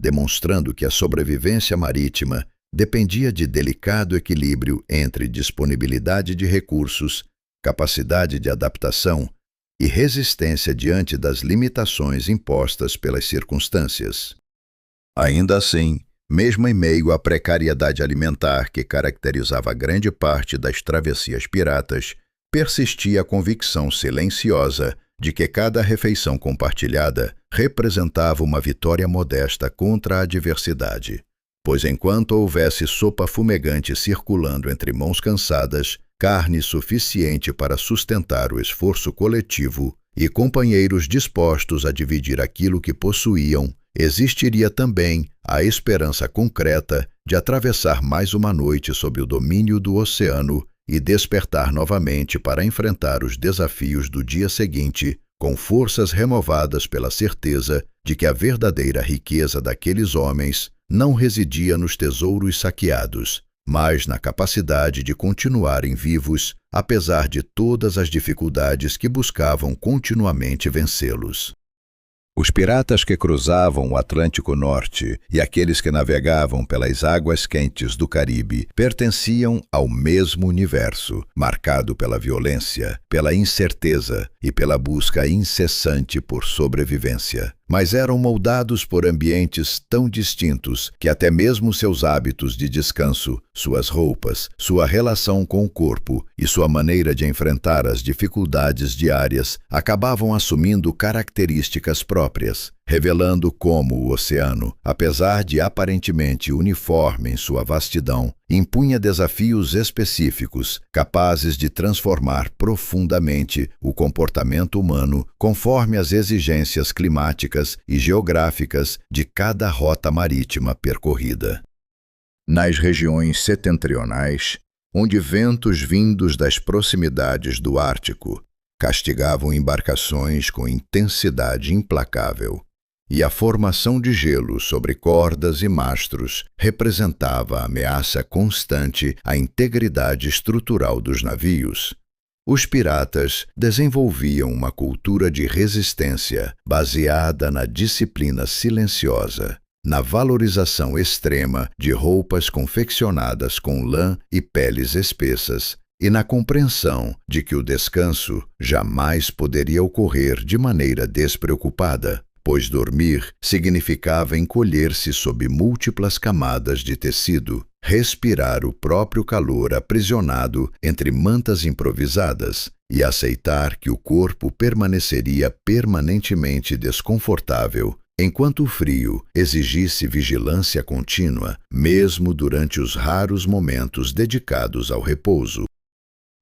demonstrando que a sobrevivência marítima dependia de delicado equilíbrio entre disponibilidade de recursos, capacidade de adaptação e resistência diante das limitações impostas pelas circunstâncias. Ainda assim, mesmo em meio à precariedade alimentar que caracterizava grande parte das travessias piratas, persistia a convicção silenciosa de que cada refeição compartilhada representava uma vitória modesta contra a adversidade, pois enquanto houvesse sopa fumegante circulando entre mãos cansadas, carne suficiente para sustentar o esforço coletivo e companheiros dispostos a dividir aquilo que possuíam, existiria também a esperança concreta de atravessar mais uma noite sob o domínio do oceano e despertar novamente para enfrentar os desafios do dia seguinte, com forças renovadas pela certeza de que a verdadeira riqueza daqueles homens não residia nos tesouros saqueados, mas na capacidade de continuarem vivos, apesar de todas as dificuldades que buscavam continuamente vencê-los. Os piratas que cruzavam o Atlântico Norte e aqueles que navegavam pelas águas quentes do Caribe pertenciam ao mesmo universo, marcado pela violência, pela incerteza e pela busca incessante por sobrevivência. Mas eram moldados por ambientes tão distintos que até mesmo seus hábitos de descanso, suas roupas, sua relação com o corpo e sua maneira de enfrentar as dificuldades diárias acabavam assumindo características próprias, revelando como o oceano, apesar de aparentemente uniforme em sua vastidão, impunha desafios específicos capazes de transformar profundamente o comportamento humano conforme as exigências climáticas e geográficas de cada rota marítima percorrida. Nas regiões setentrionais, onde ventos vindos das proximidades do Ártico castigavam embarcações com intensidade implacável, e a formação de gelo sobre cordas e mastros representava ameaça constante à integridade estrutural dos navios. Os piratas desenvolviam uma cultura de resistência baseada na disciplina silenciosa, na valorização extrema de roupas confeccionadas com lã e peles espessas e na compreensão de que o descanso jamais poderia ocorrer de maneira despreocupada, pois dormir significava encolher-se sob múltiplas camadas de tecido, respirar o próprio calor aprisionado entre mantas improvisadas e aceitar que o corpo permaneceria permanentemente desconfortável, enquanto o frio exigisse vigilância contínua, mesmo durante os raros momentos dedicados ao repouso.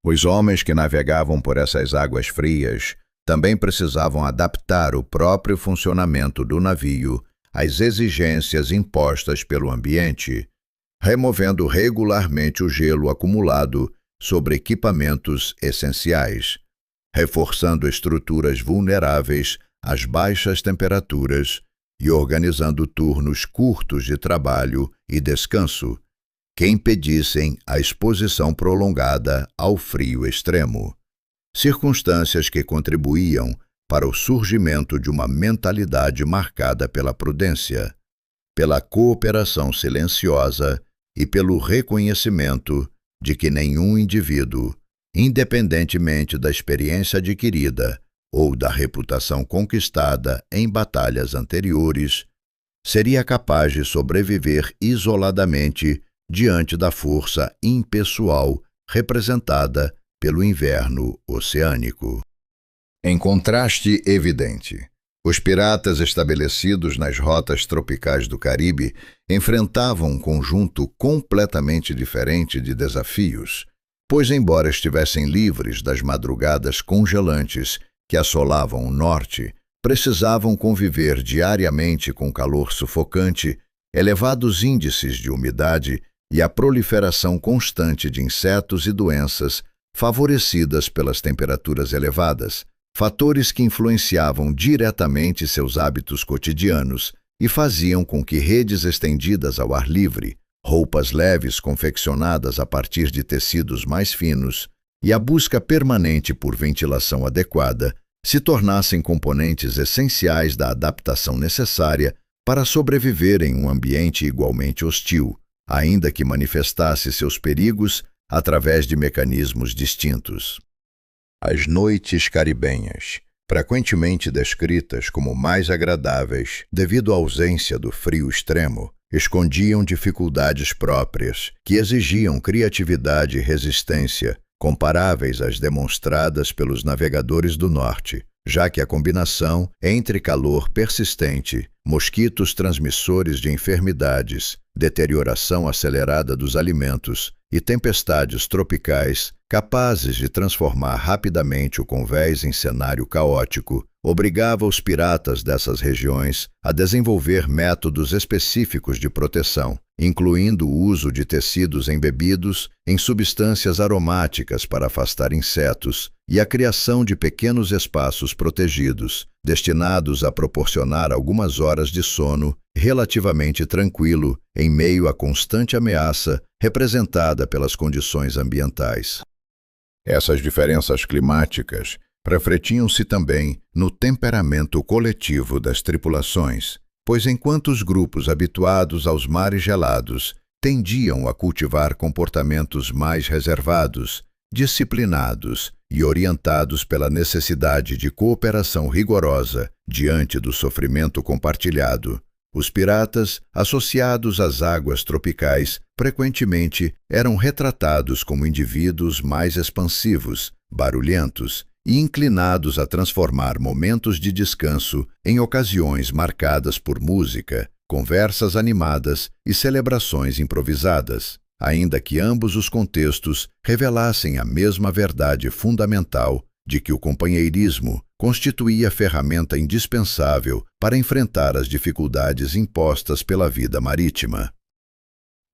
Os homens que navegavam por essas águas frias também precisavam adaptar o próprio funcionamento do navio às exigências impostas pelo ambiente, removendo regularmente o gelo acumulado sobre equipamentos essenciais, reforçando estruturas vulneráveis às baixas temperaturas e organizando turnos curtos de trabalho e descanso que impedissem a exposição prolongada ao frio extremo. Circunstâncias que contribuíam para o surgimento de uma mentalidade marcada pela prudência, pela cooperação silenciosa e pelo reconhecimento de que nenhum indivíduo, independentemente da experiência adquirida ou da reputação conquistada em batalhas anteriores, seria capaz de sobreviver isoladamente diante da força impessoal representada pelo inverno oceânico. Em contraste evidente, os piratas estabelecidos nas rotas tropicais do Caribe enfrentavam um conjunto completamente diferente de desafios, pois, embora estivessem livres das madrugadas congelantes que assolavam o norte, precisavam conviver diariamente com calor sufocante, elevados índices de umidade e a proliferação constante de insetos e doenças favorecidas pelas temperaturas elevadas, fatores que influenciavam diretamente seus hábitos cotidianos e faziam com que redes estendidas ao ar livre, roupas leves confeccionadas a partir de tecidos mais finos e a busca permanente por ventilação adequada se tornassem componentes essenciais da adaptação necessária para sobreviver em um ambiente igualmente hostil, ainda que manifestasse seus perigos através de mecanismos distintos. As noites caribenhas, frequentemente descritas como mais agradáveis devido à ausência do frio extremo, escondiam dificuldades próprias que exigiam criatividade e resistência comparáveis às demonstradas pelos navegadores do norte, já que a combinação entre calor persistente, mosquitos transmissores de enfermidades, deterioração acelerada dos alimentos e tempestades tropicais capazes de transformar rapidamente o convés em cenário caótico, obrigava os piratas dessas regiões a desenvolver métodos específicos de proteção, incluindo o uso de tecidos embebidos em substâncias aromáticas para afastar insetos e a criação de pequenos espaços protegidos, destinados a proporcionar algumas horas de sono relativamente tranquilo em meio à constante ameaça representada pelas condições ambientais. Essas diferenças climáticas refletiam-se também no temperamento coletivo das tripulações, pois enquanto os grupos habituados aos mares gelados tendiam a cultivar comportamentos mais reservados, disciplinados e orientados pela necessidade de cooperação rigorosa diante do sofrimento compartilhado, os piratas, associados às águas tropicais, frequentemente eram retratados como indivíduos mais expansivos, barulhentos e inclinados a transformar momentos de descanso em ocasiões marcadas por música, conversas animadas e celebrações improvisadas, ainda que ambos os contextos revelassem a mesma verdade fundamental de que o companheirismo constituía a ferramenta indispensável para enfrentar as dificuldades impostas pela vida marítima.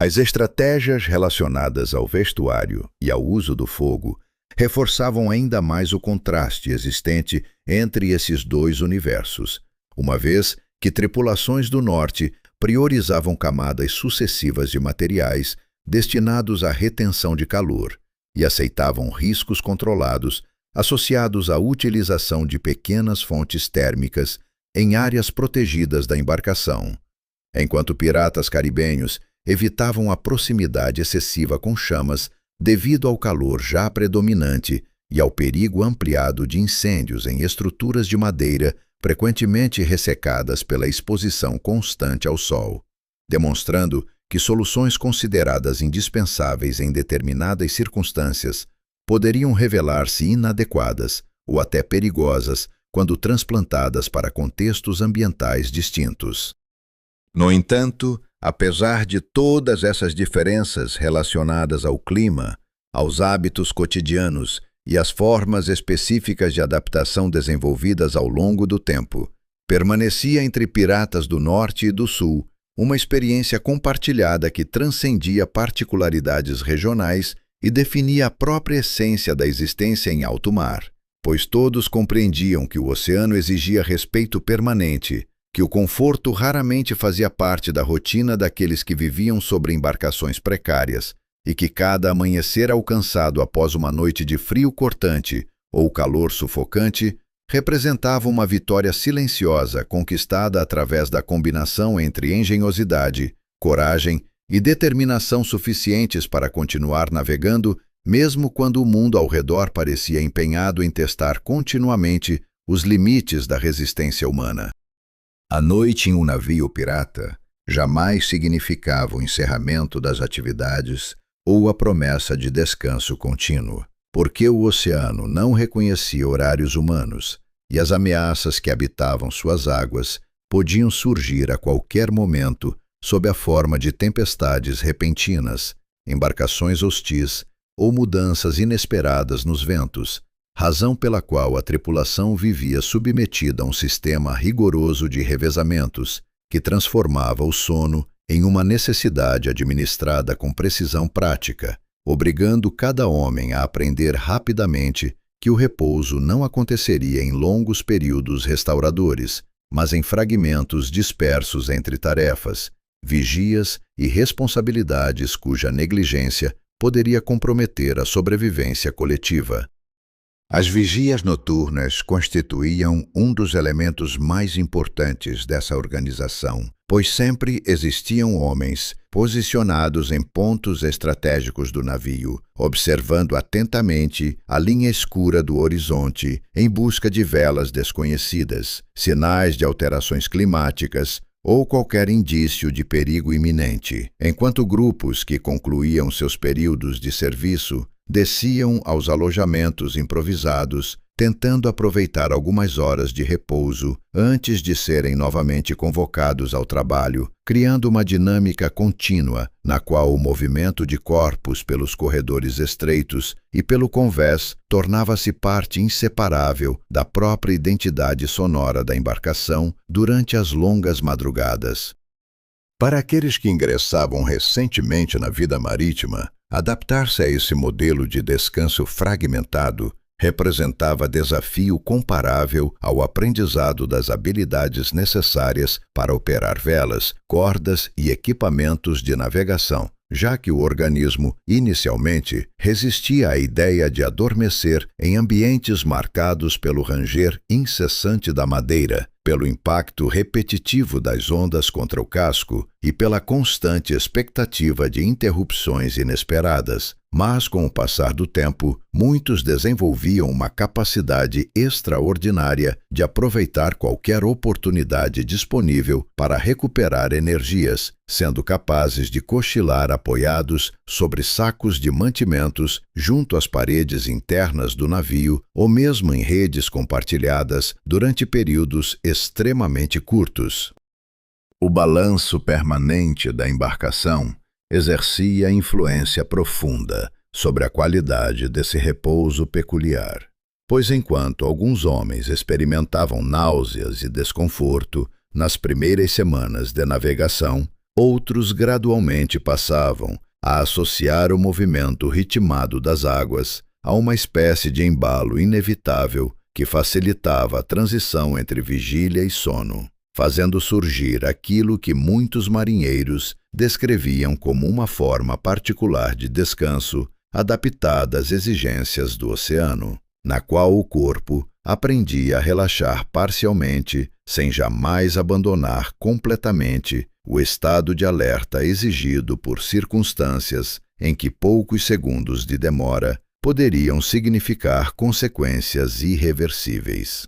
As estratégias relacionadas ao vestuário e ao uso do fogo reforçavam ainda mais o contraste existente entre esses dois universos, uma vez que tripulações do norte priorizavam camadas sucessivas de materiais destinados à retenção de calor e aceitavam riscos controlados associados à utilização de pequenas fontes térmicas em áreas protegidas da embarcação, enquanto piratas caribenhos evitavam a proximidade excessiva com chamas devido ao calor já predominante e ao perigo ampliado de incêndios em estruturas de madeira frequentemente ressecadas pela exposição constante ao sol, demonstrando que soluções consideradas indispensáveis em determinadas circunstâncias poderiam revelar-se inadequadas ou até perigosas quando transplantadas para contextos ambientais distintos. No entanto, apesar de todas essas diferenças relacionadas ao clima, aos hábitos cotidianos e às formas específicas de adaptação desenvolvidas ao longo do tempo, permanecia entre piratas do Norte e do Sul uma experiência compartilhada que transcendia particularidades regionais e definia a própria essência da existência em alto mar, pois todos compreendiam que o oceano exigia respeito permanente, que o conforto raramente fazia parte da rotina daqueles que viviam sobre embarcações precárias e que cada amanhecer alcançado após uma noite de frio cortante ou calor sufocante representava uma vitória silenciosa conquistada através da combinação entre engenhosidade, coragem e determinação suficientes para continuar navegando, mesmo quando o mundo ao redor parecia empenhado em testar continuamente os limites da resistência humana. A noite em um navio pirata jamais significava o encerramento das atividades ou a promessa de descanso contínuo, porque o oceano não reconhecia horários humanos e as ameaças que habitavam suas águas podiam surgir a qualquer momento sob a forma de tempestades repentinas, embarcações hostis ou mudanças inesperadas nos ventos, razão pela qual a tripulação vivia submetida a um sistema rigoroso de revezamentos que transformava o sono em uma necessidade administrada com precisão prática, obrigando cada homem a aprender rapidamente que o repouso não aconteceria em longos períodos restauradores, mas em fragmentos dispersos entre tarefas, vigias e responsabilidades cuja negligência poderia comprometer a sobrevivência coletiva. As vigias noturnas constituíam um dos elementos mais importantes dessa organização, pois sempre existiam homens posicionados em pontos estratégicos do navio, observando atentamente a linha escura do horizonte em busca de velas desconhecidas, sinais de alterações climáticas ou qualquer indício de perigo iminente, enquanto grupos que concluíam seus períodos de serviço desciam aos alojamentos improvisados, tentando aproveitar algumas horas de repouso antes de serem novamente convocados ao trabalho, criando uma dinâmica contínua na qual o movimento de corpos pelos corredores estreitos e pelo convés tornava-se parte inseparável da própria identidade sonora da embarcação durante as longas madrugadas. Para aqueles que ingressavam recentemente na vida marítima, adaptar-se a esse modelo de descanso fragmentado representava desafio comparável ao aprendizado das habilidades necessárias para operar velas, cordas e equipamentos de navegação, já que o organismo, inicialmente, resistia à ideia de adormecer em ambientes marcados pelo ranger incessante da madeira, pelo impacto repetitivo das ondas contra o casco e pela constante expectativa de interrupções inesperadas. Mas, com o passar do tempo, muitos desenvolviam uma capacidade extraordinária de aproveitar qualquer oportunidade disponível para recuperar energias, sendo capazes de cochilar apoiados sobre sacos de mantimentos junto às paredes internas do navio ou mesmo em redes compartilhadas durante períodos extremamente curtos. O balanço permanente da embarcação exercia influência profunda sobre a qualidade desse repouso peculiar, pois enquanto alguns homens experimentavam náuseas e desconforto nas primeiras semanas de navegação, outros gradualmente passavam a associar o movimento ritmado das águas a uma espécie de embalo inevitável que facilitava a transição entre vigília e sono, fazendo surgir aquilo que muitos marinheiros descreviam como uma forma particular de descanso adaptada às exigências do oceano, na qual o corpo aprendia a relaxar parcialmente, sem jamais abandonar completamente o estado de alerta exigido por circunstâncias em que poucos segundos de demora poderiam significar consequências irreversíveis.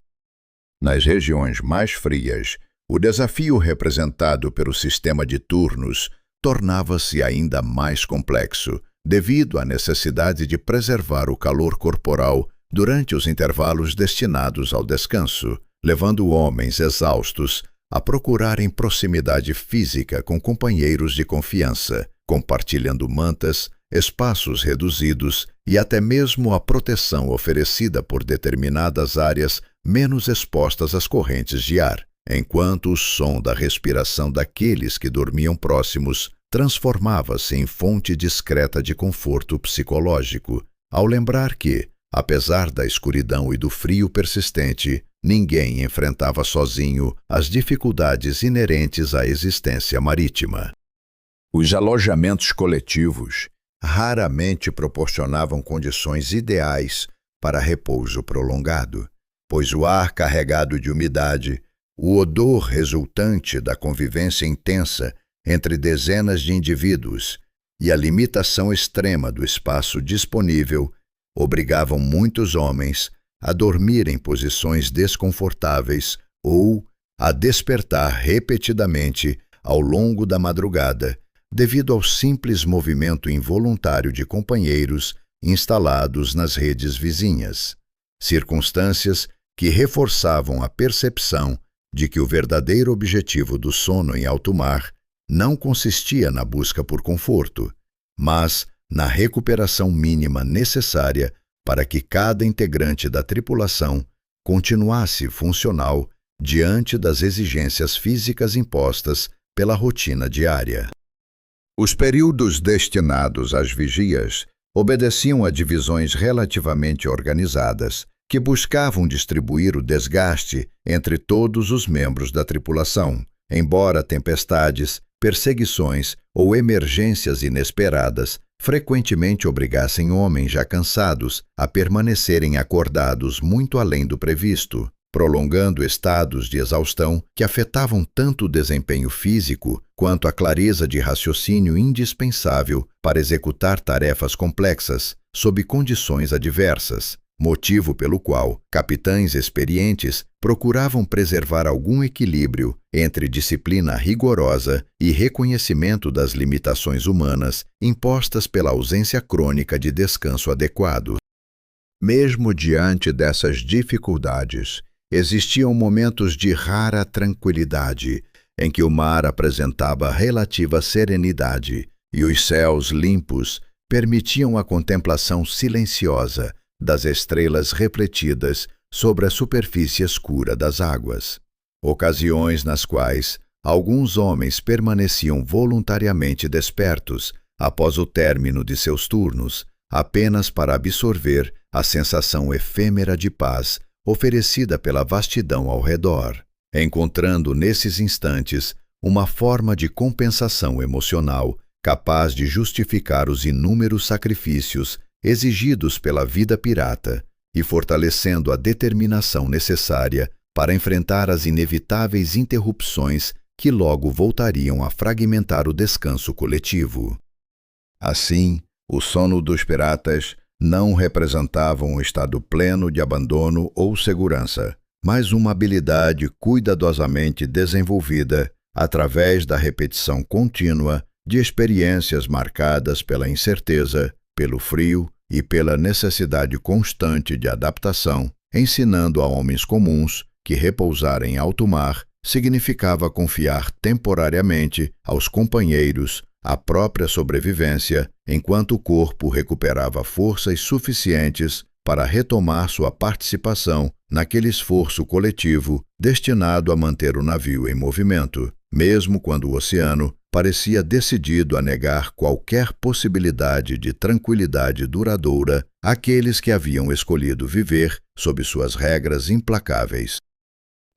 Nas regiões mais frias, o desafio representado pelo sistema de turnos tornava-se ainda mais complexo, devido à necessidade de preservar o calor corporal durante os intervalos destinados ao descanso, levando homens exaustos a procurarem proximidade física com companheiros de confiança, compartilhando mantas, espaços reduzidos e até mesmo a proteção oferecida por determinadas áreas menos expostas às correntes de ar, enquanto o som da respiração daqueles que dormiam próximos transformava-se em fonte discreta de conforto psicológico, ao lembrar que, apesar da escuridão e do frio persistente, ninguém enfrentava sozinho as dificuldades inerentes à existência marítima. Os alojamentos coletivos raramente proporcionavam condições ideais para repouso prolongado, pois o ar carregado de umidade, o odor resultante da convivência intensa entre dezenas de indivíduos e a limitação extrema do espaço disponível obrigavam muitos homens a dormir em posições desconfortáveis ou a despertar repetidamente ao longo da madrugada, devido ao simples movimento involuntário de companheiros instalados nas redes vizinhas, circunstâncias que reforçavam a percepção de que o verdadeiro objetivo do sono em alto mar não consistia na busca por conforto, mas na recuperação mínima necessária para que cada integrante da tripulação continuasse funcional diante das exigências físicas impostas pela rotina diária. Os períodos destinados às vigias obedeciam a divisões relativamente organizadas, que buscavam distribuir o desgaste entre todos os membros da tripulação, embora tempestades, perseguições ou emergências inesperadas frequentemente obrigassem homens já cansados a permanecerem acordados muito além do previsto, prolongando estados de exaustão que afetavam tanto o desempenho físico quanto a clareza de raciocínio indispensável para executar tarefas complexas sob condições adversas, motivo pelo qual capitães experientes procuravam preservar algum equilíbrio entre disciplina rigorosa e reconhecimento das limitações humanas impostas pela ausência crônica de descanso adequado. Mesmo diante dessas dificuldades, existiam momentos de rara tranquilidade, em que o mar apresentava relativa serenidade e os céus limpos permitiam a contemplação silenciosa das estrelas refletidas sobre a superfície escura das águas. Ocasiões nas quais alguns homens permaneciam voluntariamente despertos após o término de seus turnos, apenas para absorver a sensação efêmera de paz oferecida pela vastidão ao redor, encontrando nesses instantes uma forma de compensação emocional capaz de justificar os inúmeros sacrifícios exigidos pela vida pirata e fortalecendo a determinação necessária para enfrentar as inevitáveis interrupções que logo voltariam a fragmentar o descanso coletivo. Assim, o sono dos piratas não representava um estado pleno de abandono ou segurança, mas uma habilidade cuidadosamente desenvolvida através da repetição contínua de experiências marcadas pela incerteza, pelo frio e pela necessidade constante de adaptação, ensinando a homens comuns que repousar em alto mar significava confiar temporariamente aos companheiros a própria sobrevivência, enquanto o corpo recuperava forças suficientes para retomar sua participação naquele esforço coletivo destinado a manter o navio em movimento, mesmo quando o oceano parecia decidido a negar qualquer possibilidade de tranquilidade duradoura àqueles que haviam escolhido viver sob suas regras implacáveis.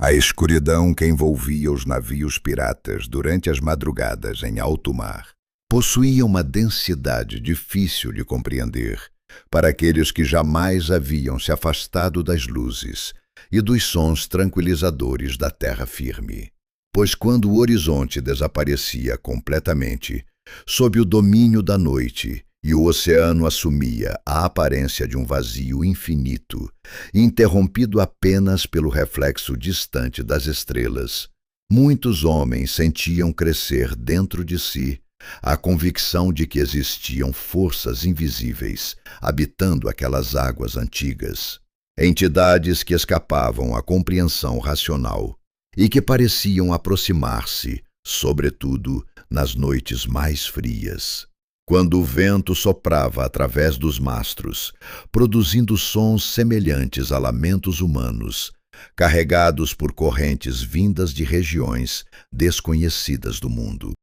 A escuridão que envolvia os navios piratas durante as madrugadas em alto mar possuía uma densidade difícil de compreender para aqueles que jamais haviam se afastado das luzes e dos sons tranquilizadores da terra firme. Pois quando o horizonte desaparecia completamente, sob o domínio da noite, e o oceano assumia a aparência de um vazio infinito, interrompido apenas pelo reflexo distante das estrelas, muitos homens sentiam crescer dentro de si a convicção de que existiam forças invisíveis habitando aquelas águas antigas, entidades que escapavam à compreensão racional e que pareciam aproximar-se, sobretudo nas noites mais frias, quando o vento soprava através dos mastros, produzindo sons semelhantes a lamentos humanos, carregados por correntes vindas de regiões desconhecidas do mundo.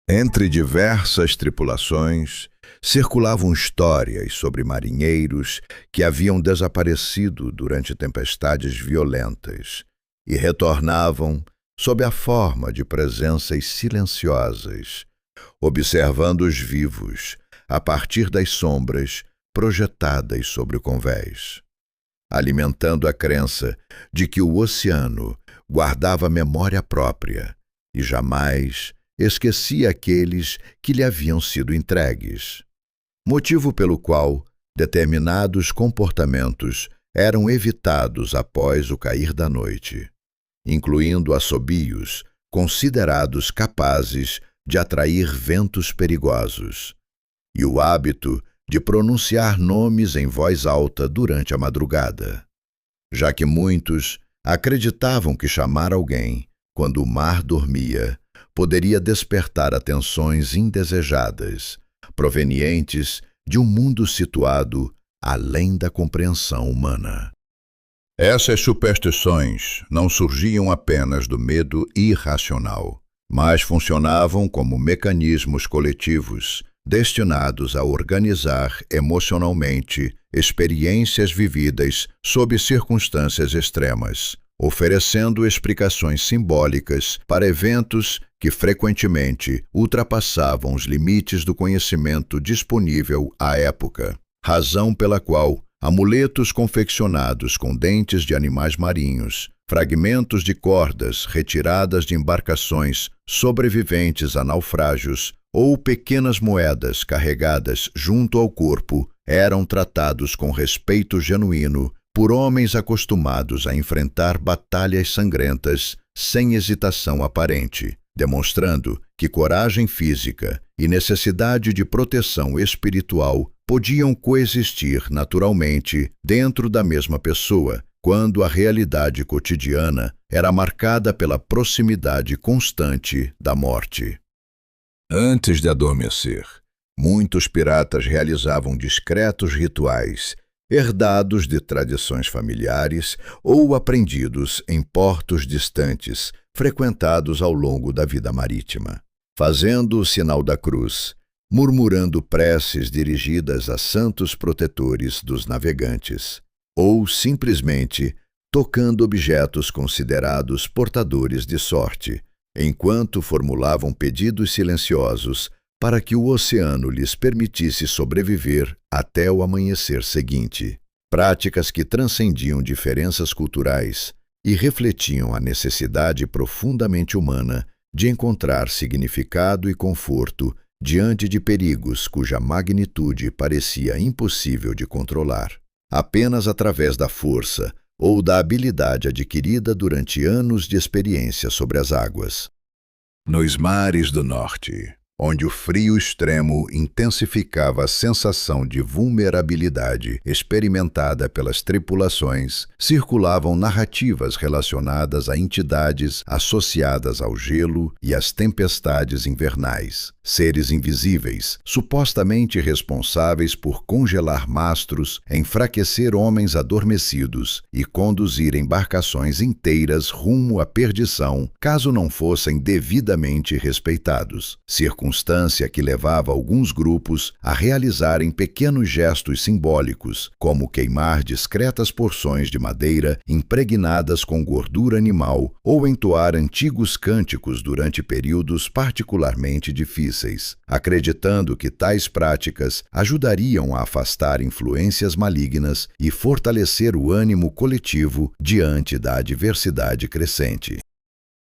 Entre diversas tripulações, circulavam histórias sobre marinheiros que haviam desaparecido durante tempestades violentas e retornavam sob a forma de presenças silenciosas, observando os vivos a partir das sombras projetadas sobre o convés, alimentando a crença de que o oceano guardava memória própria e jamais esquecia aqueles que lhe haviam sido entregues, motivo pelo qual determinados comportamentos eram evitados após o cair da noite, incluindo assobios considerados capazes de atrair ventos perigosos, e o hábito de pronunciar nomes em voz alta durante a madrugada, já que muitos acreditavam que chamar alguém quando o mar dormia poderia despertar atenções indesejadas, provenientes de um mundo situado além da compreensão humana. Essas superstições não surgiam apenas do medo irracional, mas funcionavam como mecanismos coletivos destinados a organizar emocionalmente experiências vividas sob circunstâncias extremas, oferecendo explicações simbólicas para eventos que frequentemente ultrapassavam os limites do conhecimento disponível à época, razão pela qual amuletos confeccionados com dentes de animais marinhos, fragmentos de cordas retiradas de embarcações sobreviventes a naufrágios ou pequenas moedas carregadas junto ao corpo eram tratados com respeito genuíno por homens acostumados a enfrentar batalhas sangrentas sem hesitação aparente, demonstrando que coragem física e necessidade de proteção espiritual podiam coexistir naturalmente dentro da mesma pessoa, quando a realidade cotidiana era marcada pela proximidade constante da morte. Antes de adormecer, muitos piratas realizavam discretos rituais, herdados de tradições familiares ou aprendidos em portos distantes, frequentados ao longo da vida marítima. Fazendo o sinal da cruz, murmurando preces dirigidas a santos protetores dos navegantes, ou simplesmente tocando objetos considerados portadores de sorte, enquanto formulavam pedidos silenciosos para que o oceano lhes permitisse sobreviver até o amanhecer seguinte. Práticas que transcendiam diferenças culturais e refletiam a necessidade profundamente humana de encontrar significado e conforto diante de perigos cuja magnitude parecia impossível de controlar. Apenas através da força ou da habilidade adquirida durante anos de experiência sobre as águas. Nos mares do norte, onde o frio extremo intensificava a sensação de vulnerabilidade experimentada pelas tripulações, circulavam narrativas relacionadas a entidades associadas ao gelo e às tempestades invernais, seres invisíveis, supostamente responsáveis por congelar mastros, enfraquecer homens adormecidos e conduzir embarcações inteiras rumo à perdição, caso não fossem devidamente respeitados. Circunstância que levava alguns grupos a realizarem pequenos gestos simbólicos, como queimar discretas porções de madeira impregnadas com gordura animal ou entoar antigos cânticos durante períodos particularmente difíceis, acreditando que tais práticas ajudariam a afastar influências malignas e fortalecer o ânimo coletivo diante da adversidade crescente.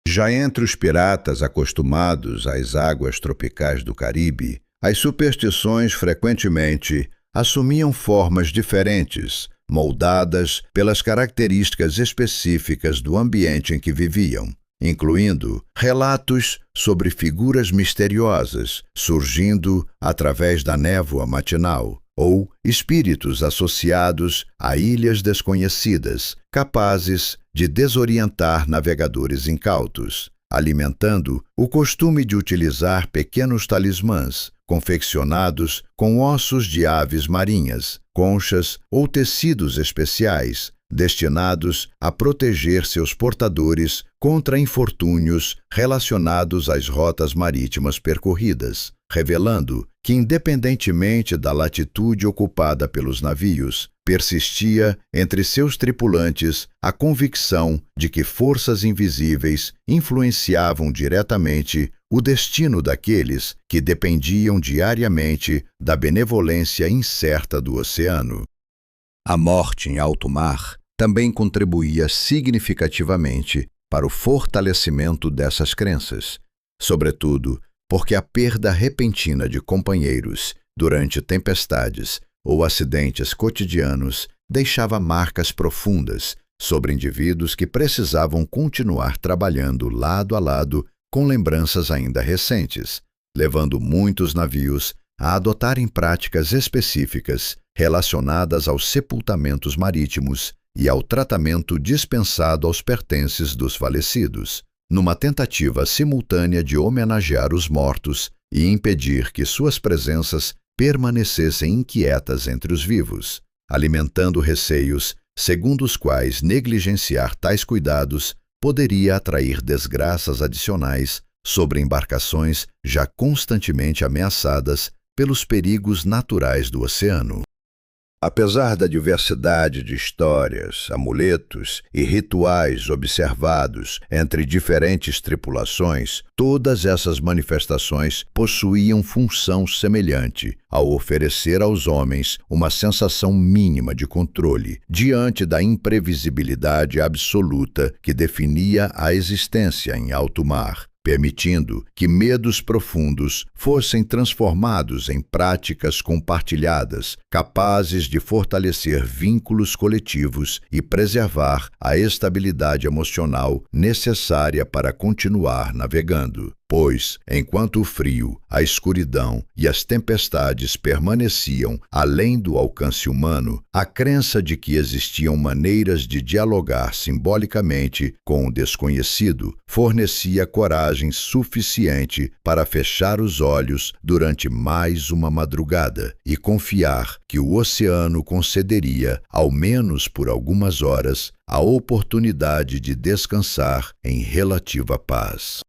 Já entre os piratas acostumados às águas tropicais do Caribe, as superstições frequentemente assumiam formas diferentes, moldadas pelas características específicas do ambiente em que viviam, incluindo relatos sobre figuras misteriosas surgindo através da névoa matinal, ou espíritos associados a ilhas desconhecidas, capazes de desorientar navegadores incautos, alimentando o costume de utilizar pequenos talismãs, confeccionados com ossos de aves marinhas, conchas ou tecidos especiais, destinados a proteger seus portadores contra infortúnios relacionados às rotas marítimas percorridas, revelando que, independentemente da latitude ocupada pelos navios, persistia entre seus tripulantes a convicção de que forças invisíveis influenciavam diretamente o destino daqueles que dependiam diariamente da benevolência incerta do oceano. A morte em alto mar também contribuía significativamente para o fortalecimento dessas crenças, sobretudo porque a perda repentina de companheiros durante tempestades ou acidentes cotidianos deixava marcas profundas sobre indivíduos que precisavam continuar trabalhando lado a lado com lembranças ainda recentes, levando muitos navios a adotarem práticas específicas relacionadas aos sepultamentos marítimos e ao tratamento dispensado aos pertences dos falecidos, numa tentativa simultânea de homenagear os mortos e impedir que suas presenças permanecessem inquietas entre os vivos, alimentando receios segundo os quais negligenciar tais cuidados poderia atrair desgraças adicionais sobre embarcações já constantemente ameaçadas pelos perigos naturais do oceano. Apesar da diversidade de histórias, amuletos e rituais observados entre diferentes tripulações, todas essas manifestações possuíam função semelhante ao oferecer aos homens uma sensação mínima de controle diante da imprevisibilidade absoluta que definia a existência em alto mar, permitindo que medos profundos fossem transformados em práticas compartilhadas, capazes de fortalecer vínculos coletivos e preservar a estabilidade emocional necessária para continuar navegando. Pois, enquanto o frio, a escuridão e as tempestades permaneciam além do alcance humano, a crença de que existiam maneiras de dialogar simbolicamente com o desconhecido fornecia coragem suficiente para fechar os olhos durante mais uma madrugada e confiar que o oceano concederia, ao menos por algumas horas, a oportunidade de descansar em relativa paz.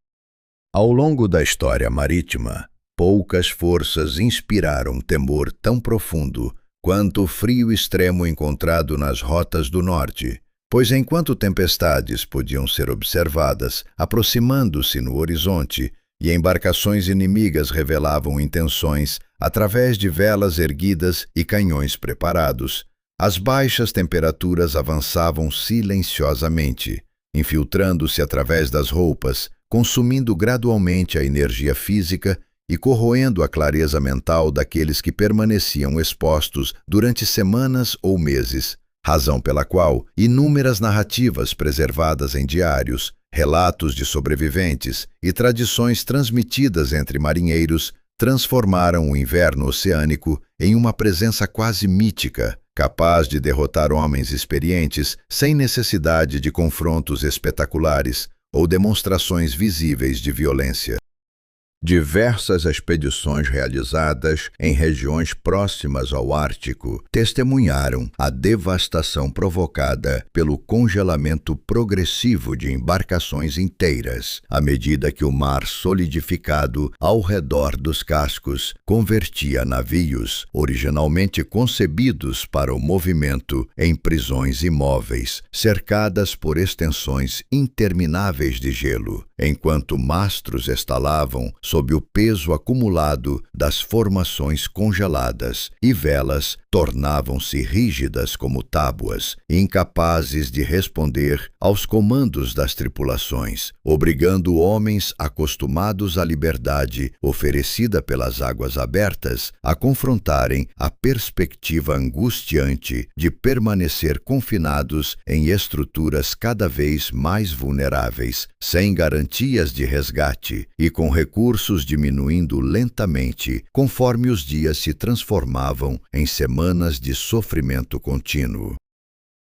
Ao longo da história marítima, Poucas forças inspiraram temor tão profundo quanto o frio extremo encontrado nas rotas do norte, pois enquanto tempestades podiam ser observadas aproximando-se no horizonte e embarcações inimigas revelavam intenções através de velas erguidas e canhões preparados, as baixas temperaturas avançavam silenciosamente, infiltrando-se através das roupas, consumindo gradualmente a energia física e corroendo a clareza mental daqueles que permaneciam expostos durante semanas ou meses, razão pela qual inúmeras narrativas preservadas em diários, relatos de sobreviventes e tradições transmitidas entre marinheiros transformaram o inverno oceânico em uma presença quase mítica, capaz de derrotar homens experientes sem necessidade de confrontos espetaculares ou demonstrações visíveis de violência. Diversas expedições realizadas em regiões próximas ao Ártico testemunharam a devastação provocada pelo congelamento progressivo de embarcações inteiras, à medida que o mar solidificado ao redor dos cascos convertia navios originalmente concebidos para o movimento em prisões imóveis, cercadas por extensões intermináveis de gelo, enquanto mastros estalavam sob o peso acumulado das formações congeladas e velas tornavam-se rígidas como tábuas, incapazes de responder aos comandos das tripulações, obrigando homens acostumados à liberdade oferecida pelas águas abertas a confrontarem a perspectiva angustiante de permanecer confinados em estruturas cada vez mais vulneráveis, sem garantias de resgate e com recursos diminuindo lentamente conforme os dias se transformavam em semanas de sofrimento contínuo.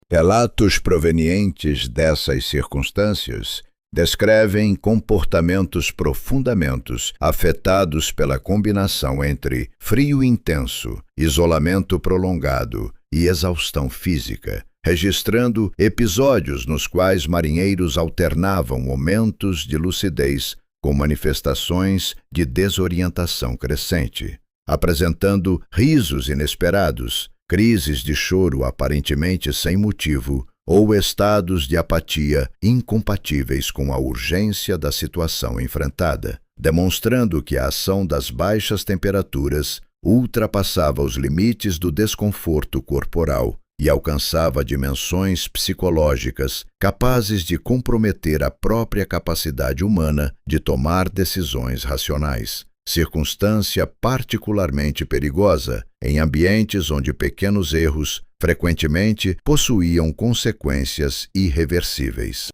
Relatos provenientes dessas circunstâncias descrevem comportamentos profundamente afetados pela combinação entre frio intenso, isolamento prolongado e exaustão física, registrando episódios nos quais marinheiros alternavam momentos de lucidez com manifestações de desorientação crescente, apresentando risos inesperados, crises de choro aparentemente sem motivo ou estados de apatia incompatíveis com a urgência da situação enfrentada, demonstrando que a ação das baixas temperaturas ultrapassava os limites do desconforto corporal e alcançava dimensões psicológicas capazes de comprometer a própria capacidade humana de tomar decisões racionais, circunstância particularmente perigosa em ambientes onde pequenos erros frequentemente possuíam consequências irreversíveis.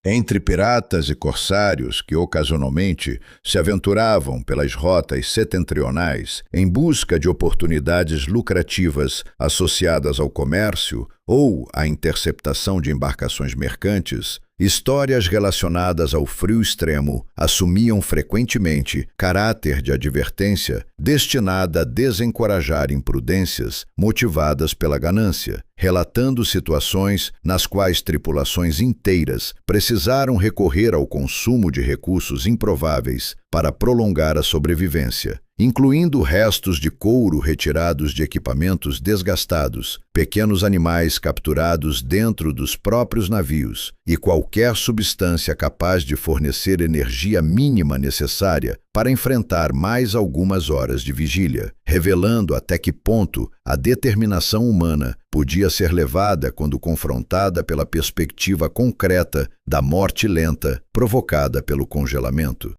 Entre piratas e corsários que ocasionalmente se aventuravam pelas rotas setentrionais em busca de oportunidades lucrativas associadas ao comércio ou à interceptação de embarcações mercantes, histórias relacionadas ao frio extremo assumiam frequentemente caráter de advertência destinada a desencorajar imprudências motivadas pela ganância, relatando situações nas quais tripulações inteiras precisaram recorrer ao consumo de recursos improváveis para prolongar a sobrevivência, incluindo restos de couro retirados de equipamentos desgastados, pequenos animais capturados dentro dos próprios navios e qualquer substância capaz de fornecer energia mínima necessária para enfrentar mais algumas horas de vigília, revelando até que ponto a determinação humana podia ser levada quando confrontada pela perspectiva concreta da morte lenta provocada pelo congelamento.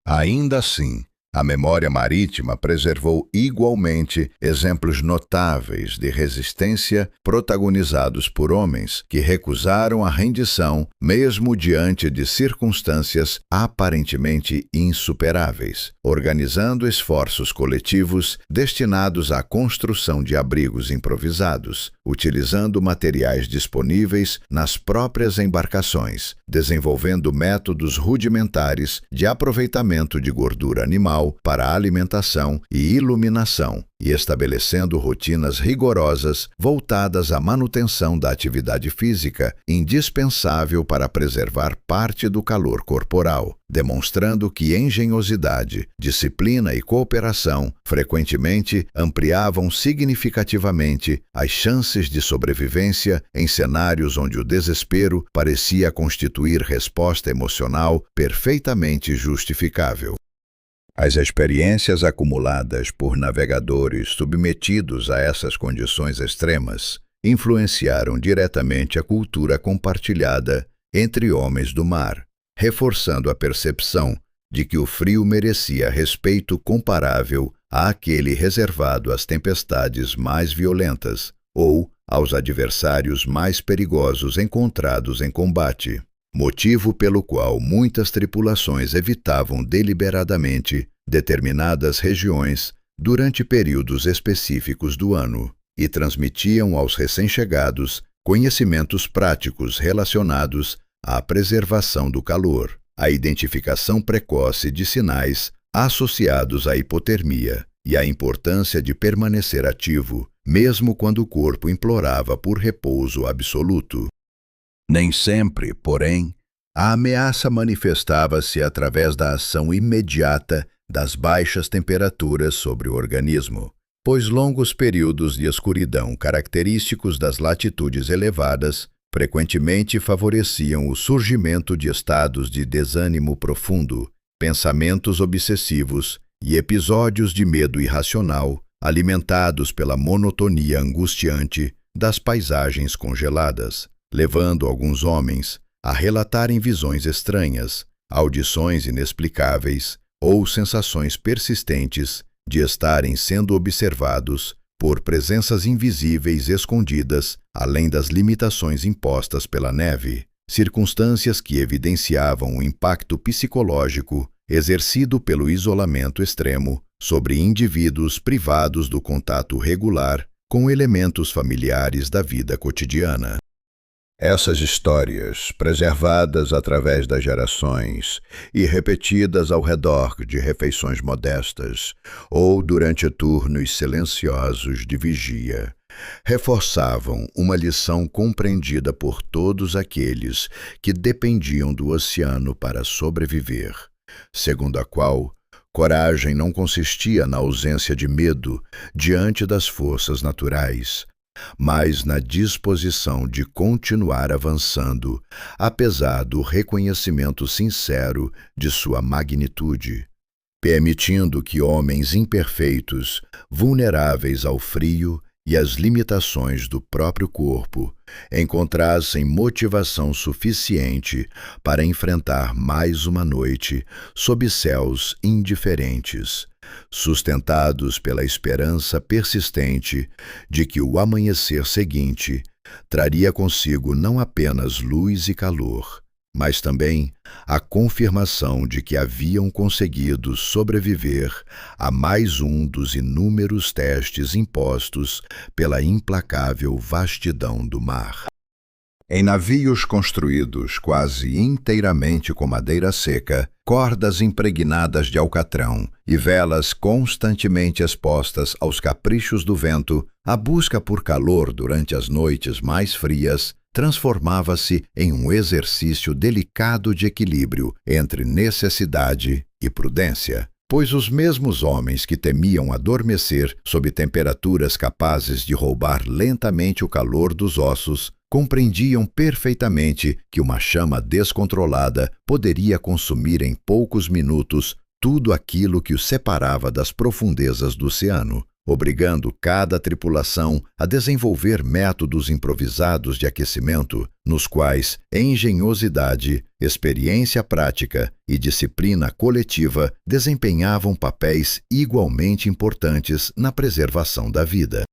Ainda assim, a memória marítima preservou igualmente exemplos notáveis de resistência protagonizados por homens que recusaram a rendição mesmo diante de circunstâncias aparentemente insuperáveis, organizando esforços coletivos destinados à construção de abrigos improvisados, utilizando materiais disponíveis nas próprias embarcações, desenvolvendo métodos rudimentares de aproveitamento de gordura animal racional para a alimentação e iluminação, e estabelecendo rotinas rigorosas voltadas à manutenção da atividade física, indispensável para preservar parte do calor corporal, demonstrando que engenhosidade, disciplina e cooperação frequentemente ampliavam significativamente as chances de sobrevivência em cenários onde o desespero parecia constituir resposta emocional perfeitamente justificável. As experiências acumuladas por navegadores submetidos a essas condições extremas influenciaram diretamente a cultura compartilhada entre homens do mar, reforçando a percepção de que o frio merecia respeito comparável àquele reservado às tempestades mais violentas ou aos adversários mais perigosos encontrados em combate, motivo pelo qual muitas tripulações evitavam deliberadamente determinadas regiões durante períodos específicos do ano e transmitiam aos recém-chegados conhecimentos práticos relacionados à preservação do calor, à identificação precoce de sinais associados à hipotermia e à importância de permanecer ativo, mesmo quando o corpo implorava por repouso absoluto. Nem sempre, porém, a ameaça manifestava-se através da ação imediata das baixas temperaturas sobre o organismo, pois longos períodos de escuridão característicos das latitudes elevadas frequentemente favoreciam o surgimento de estados de desânimo profundo, pensamentos obsessivos e episódios de medo irracional, alimentados pela monotonia angustiante das paisagens congeladas, levando alguns homens a relatarem visões estranhas, audições inexplicáveis ou sensações persistentes de estarem sendo observados por presenças invisíveis escondidas além das limitações impostas pela neve, circunstâncias que evidenciavam o impacto psicológico exercido pelo isolamento extremo sobre indivíduos privados do contato regular com elementos familiares da vida cotidiana. Essas histórias, preservadas através das gerações e repetidas ao redor de refeições modestas ou durante turnos silenciosos de vigia, reforçavam uma lição compreendida por todos aqueles que dependiam do oceano para sobreviver, segundo a qual coragem não consistia na ausência de medo diante das forças naturais, mas na disposição de continuar avançando, apesar do reconhecimento sincero de sua magnitude, permitindo que homens imperfeitos, vulneráveis ao frio e às limitações do próprio corpo, encontrassem motivação suficiente para enfrentar mais uma noite sob céus indiferentes, sustentados pela esperança persistente de que o amanhecer seguinte traria consigo não apenas luz e calor, mas também a confirmação de que haviam conseguido sobreviver a mais um dos inúmeros testes impostos pela implacável vastidão do mar. Em navios construídos quase inteiramente com madeira seca, cordas impregnadas de alcatrão e velas constantemente expostas aos caprichos do vento, a busca por calor durante as noites mais frias transformava-se em um exercício delicado de equilíbrio entre necessidade e prudência, pois os mesmos homens que temiam adormecer sob temperaturas capazes de roubar lentamente o calor dos ossos compreendiam perfeitamente que uma chama descontrolada poderia consumir em poucos minutos tudo aquilo que os separava das profundezas do oceano, obrigando cada tripulação a desenvolver métodos improvisados de aquecimento, nos quais engenhosidade, experiência prática e disciplina coletiva desempenhavam papéis igualmente importantes na preservação da vida.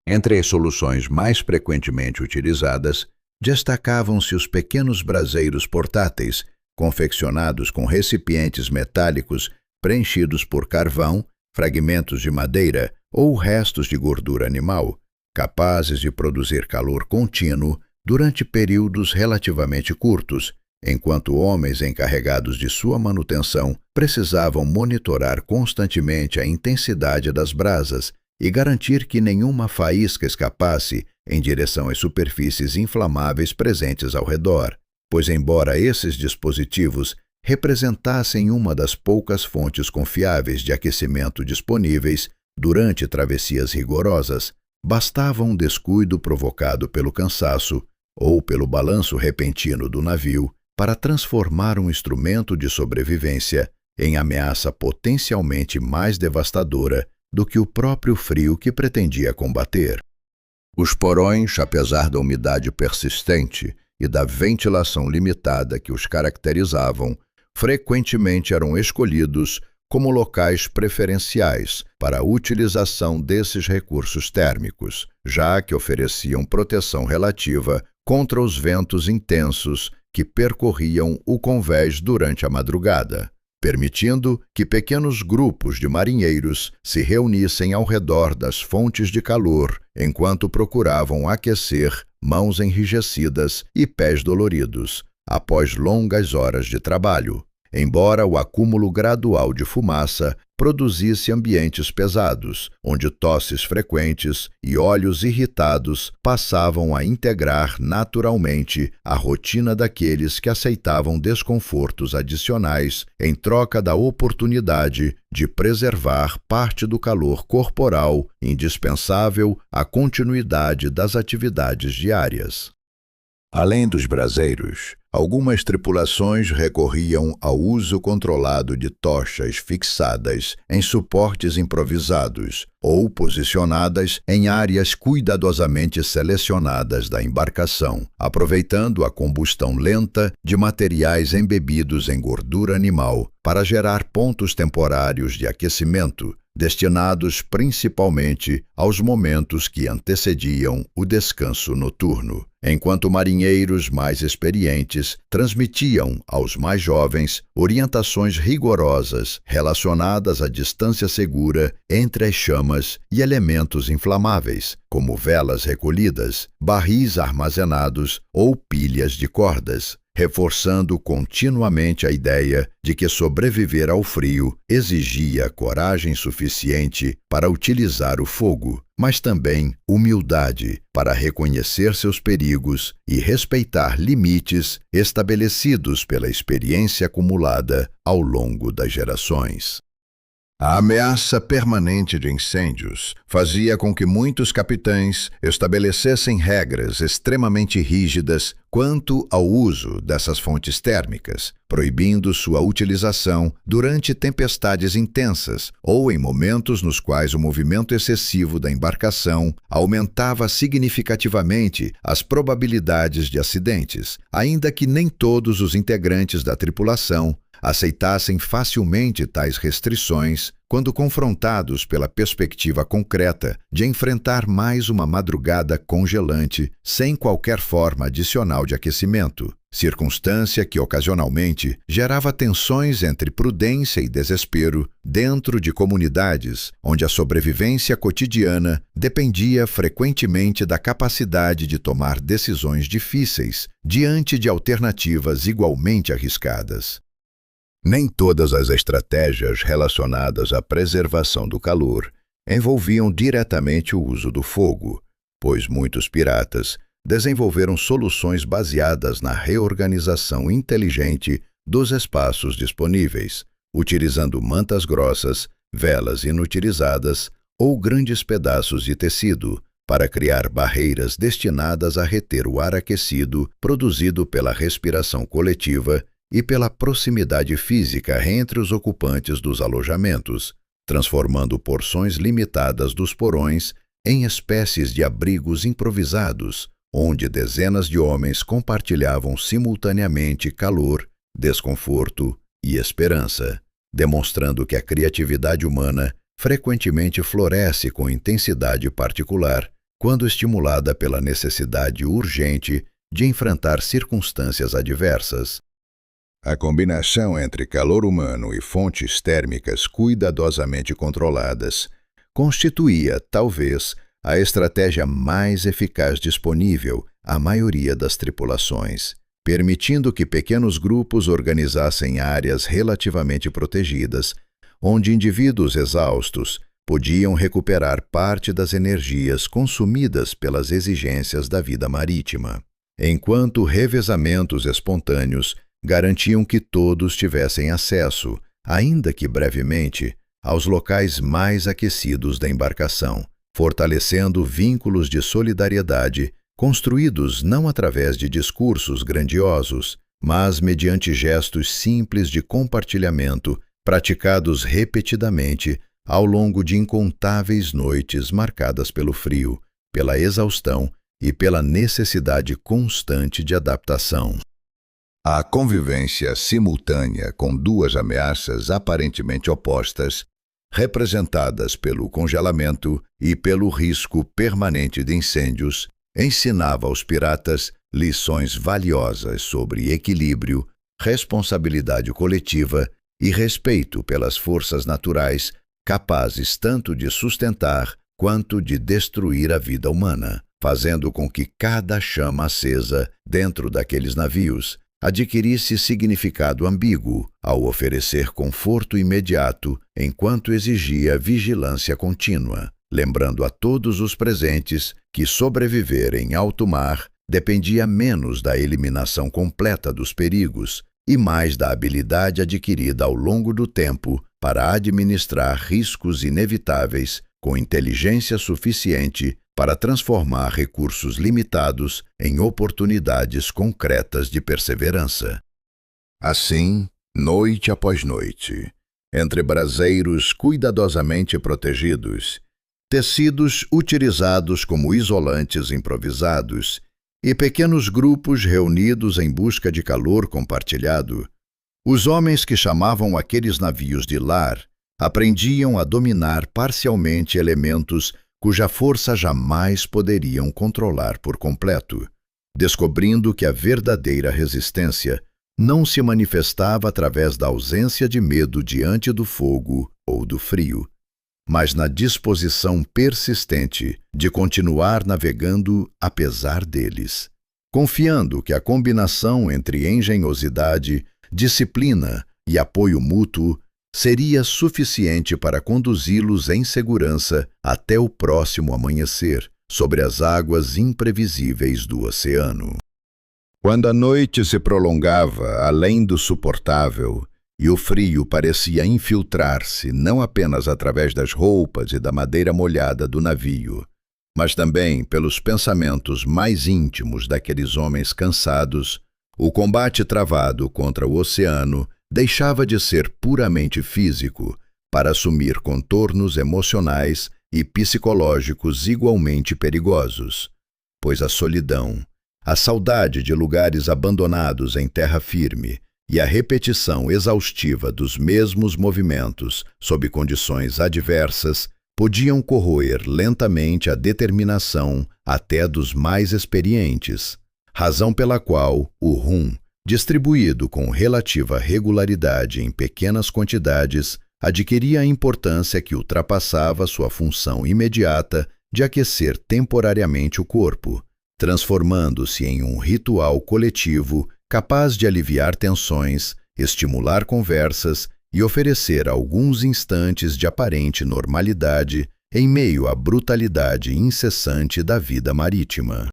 Entre as soluções mais frequentemente utilizadas, destacavam-se os pequenos braseiros portáteis, confeccionados com recipientes metálicos preenchidos por carvão, fragmentos de madeira ou restos de gordura animal, capazes de produzir calor contínuo durante períodos relativamente curtos, enquanto homens encarregados de sua manutenção precisavam monitorar constantemente a intensidade das brasas e garantir que nenhuma faísca escapasse em direção às superfícies inflamáveis presentes ao redor, pois embora esses dispositivos representassem uma das poucas fontes confiáveis de aquecimento disponíveis durante travessias rigorosas, bastava um descuido provocado pelo cansaço ou pelo balanço repentino do navio para transformar um instrumento de sobrevivência em ameaça potencialmente mais devastadora do que o próprio frio que pretendia combater. Os porões, apesar da umidade persistente e da ventilação limitada que os caracterizavam, frequentemente eram escolhidos como locais preferenciais para a utilização desses recursos térmicos, já que ofereciam proteção relativa contra os ventos intensos que percorriam o convés durante a madrugada, permitindo que pequenos grupos de marinheiros se reunissem ao redor das fontes de calor enquanto procuravam aquecer mãos enrijecidas e pés doloridos após longas horas de trabalho, embora o acúmulo gradual de fumaça produzisse ambientes pesados, onde tosses frequentes e olhos irritados passavam a integrar naturalmente a rotina daqueles que aceitavam desconfortos adicionais em troca da oportunidade de preservar parte do calor corporal indispensável à continuidade das atividades diárias. Além dos braseiros, algumas tripulações recorriam ao uso controlado de tochas fixadas em suportes improvisados ou posicionadas em áreas cuidadosamente selecionadas da embarcação, aproveitando a combustão lenta de materiais embebidos em gordura animal para gerar pontos temporários de aquecimento, destinados principalmente aos momentos que antecediam o descanso noturno, enquanto marinheiros mais experientes transmitiam aos mais jovens orientações rigorosas relacionadas à distância segura entre as chamas e elementos inflamáveis, como velas recolhidas, barris armazenados ou pilhas de cordas, reforçando continuamente a ideia de que sobreviver ao frio exigia coragem suficiente para utilizar o fogo, mas também humildade para reconhecer seus perigos e respeitar limites estabelecidos pela experiência acumulada ao longo das gerações. A ameaça permanente de incêndios fazia com que muitos capitães estabelecessem regras extremamente rígidas quanto ao uso dessas fontes térmicas, proibindo sua utilização durante tempestades intensas ou em momentos nos quais o movimento excessivo da embarcação aumentava significativamente as probabilidades de acidentes, ainda que nem todos os integrantes da tripulação aceitassem facilmente tais restrições quando confrontados pela perspectiva concreta de enfrentar mais uma madrugada congelante sem qualquer forma adicional de aquecimento, circunstância que ocasionalmente gerava tensões entre prudência e desespero dentro de comunidades onde a sobrevivência cotidiana dependia frequentemente da capacidade de tomar decisões difíceis diante de alternativas igualmente arriscadas. Nem todas as estratégias relacionadas à preservação do calor envolviam diretamente o uso do fogo, pois muitos piratas desenvolveram soluções baseadas na reorganização inteligente dos espaços disponíveis, utilizando mantas grossas, velas inutilizadas ou grandes pedaços de tecido para criar barreiras destinadas a reter o ar aquecido produzido pela respiração coletiva e pela proximidade física entre os ocupantes dos alojamentos, transformando porções limitadas dos porões em espécies de abrigos improvisados, onde dezenas de homens compartilhavam simultaneamente calor, desconforto e esperança, demonstrando que a criatividade humana frequentemente floresce com intensidade particular quando estimulada pela necessidade urgente de enfrentar circunstâncias adversas. A combinação entre calor humano e fontes térmicas cuidadosamente controladas constituía, talvez, a estratégia mais eficaz disponível à maioria das tripulações, permitindo que pequenos grupos organizassem áreas relativamente protegidas, onde indivíduos exaustos podiam recuperar parte das energias consumidas pelas exigências da vida marítima, enquanto revezamentos espontâneos garantiam que todos tivessem acesso, ainda que brevemente, aos locais mais aquecidos da embarcação, fortalecendo vínculos de solidariedade construídos não através de discursos grandiosos, mas mediante gestos simples de compartilhamento praticados repetidamente ao longo de incontáveis noites marcadas pelo frio, pela exaustão e pela necessidade constante de adaptação. A convivência simultânea com duas ameaças aparentemente opostas, representadas pelo congelamento e pelo risco permanente de incêndios, ensinava aos piratas lições valiosas sobre equilíbrio, responsabilidade coletiva e respeito pelas forças naturais capazes tanto de sustentar quanto de destruir a vida humana, fazendo com que cada chama acesa dentro daqueles navios adquirisse significado ambíguo ao oferecer conforto imediato enquanto exigia vigilância contínua, lembrando a todos os presentes que sobreviver em alto mar dependia menos da eliminação completa dos perigos e mais da habilidade adquirida ao longo do tempo para administrar riscos inevitáveis com inteligência suficiente para transformar recursos limitados em oportunidades concretas de perseverança. Assim, noite após noite, entre braseiros cuidadosamente protegidos, tecidos utilizados como isolantes improvisados e pequenos grupos reunidos em busca de calor compartilhado, os homens que chamavam aqueles navios de lar aprendiam a dominar parcialmente elementos cuja força jamais poderiam controlar por completo, descobrindo que a verdadeira resistência não se manifestava através da ausência de medo diante do fogo ou do frio, mas na disposição persistente de continuar navegando apesar deles, confiando que a combinação entre engenhosidade, disciplina e apoio mútuo seria suficiente para conduzi-los em segurança até o próximo amanhecer, sobre as águas imprevisíveis do oceano. Quando a noite se prolongava além do suportável e o frio parecia infiltrar-se não apenas através das roupas e da madeira molhada do navio, mas também pelos pensamentos mais íntimos daqueles homens cansados, o combate travado contra o oceano deixava de ser puramente físico para assumir contornos emocionais e psicológicos igualmente perigosos, pois a solidão, a saudade de lugares abandonados em terra firme e a repetição exaustiva dos mesmos movimentos sob condições adversas podiam corroer lentamente a determinação até dos mais experientes, razão pela qual o rum, distribuído com relativa regularidade em pequenas quantidades, adquiria a importância que ultrapassava sua função imediata de aquecer temporariamente o corpo, transformando-se em um ritual coletivo capaz de aliviar tensões, estimular conversas e oferecer alguns instantes de aparente normalidade em meio à brutalidade incessante da vida marítima.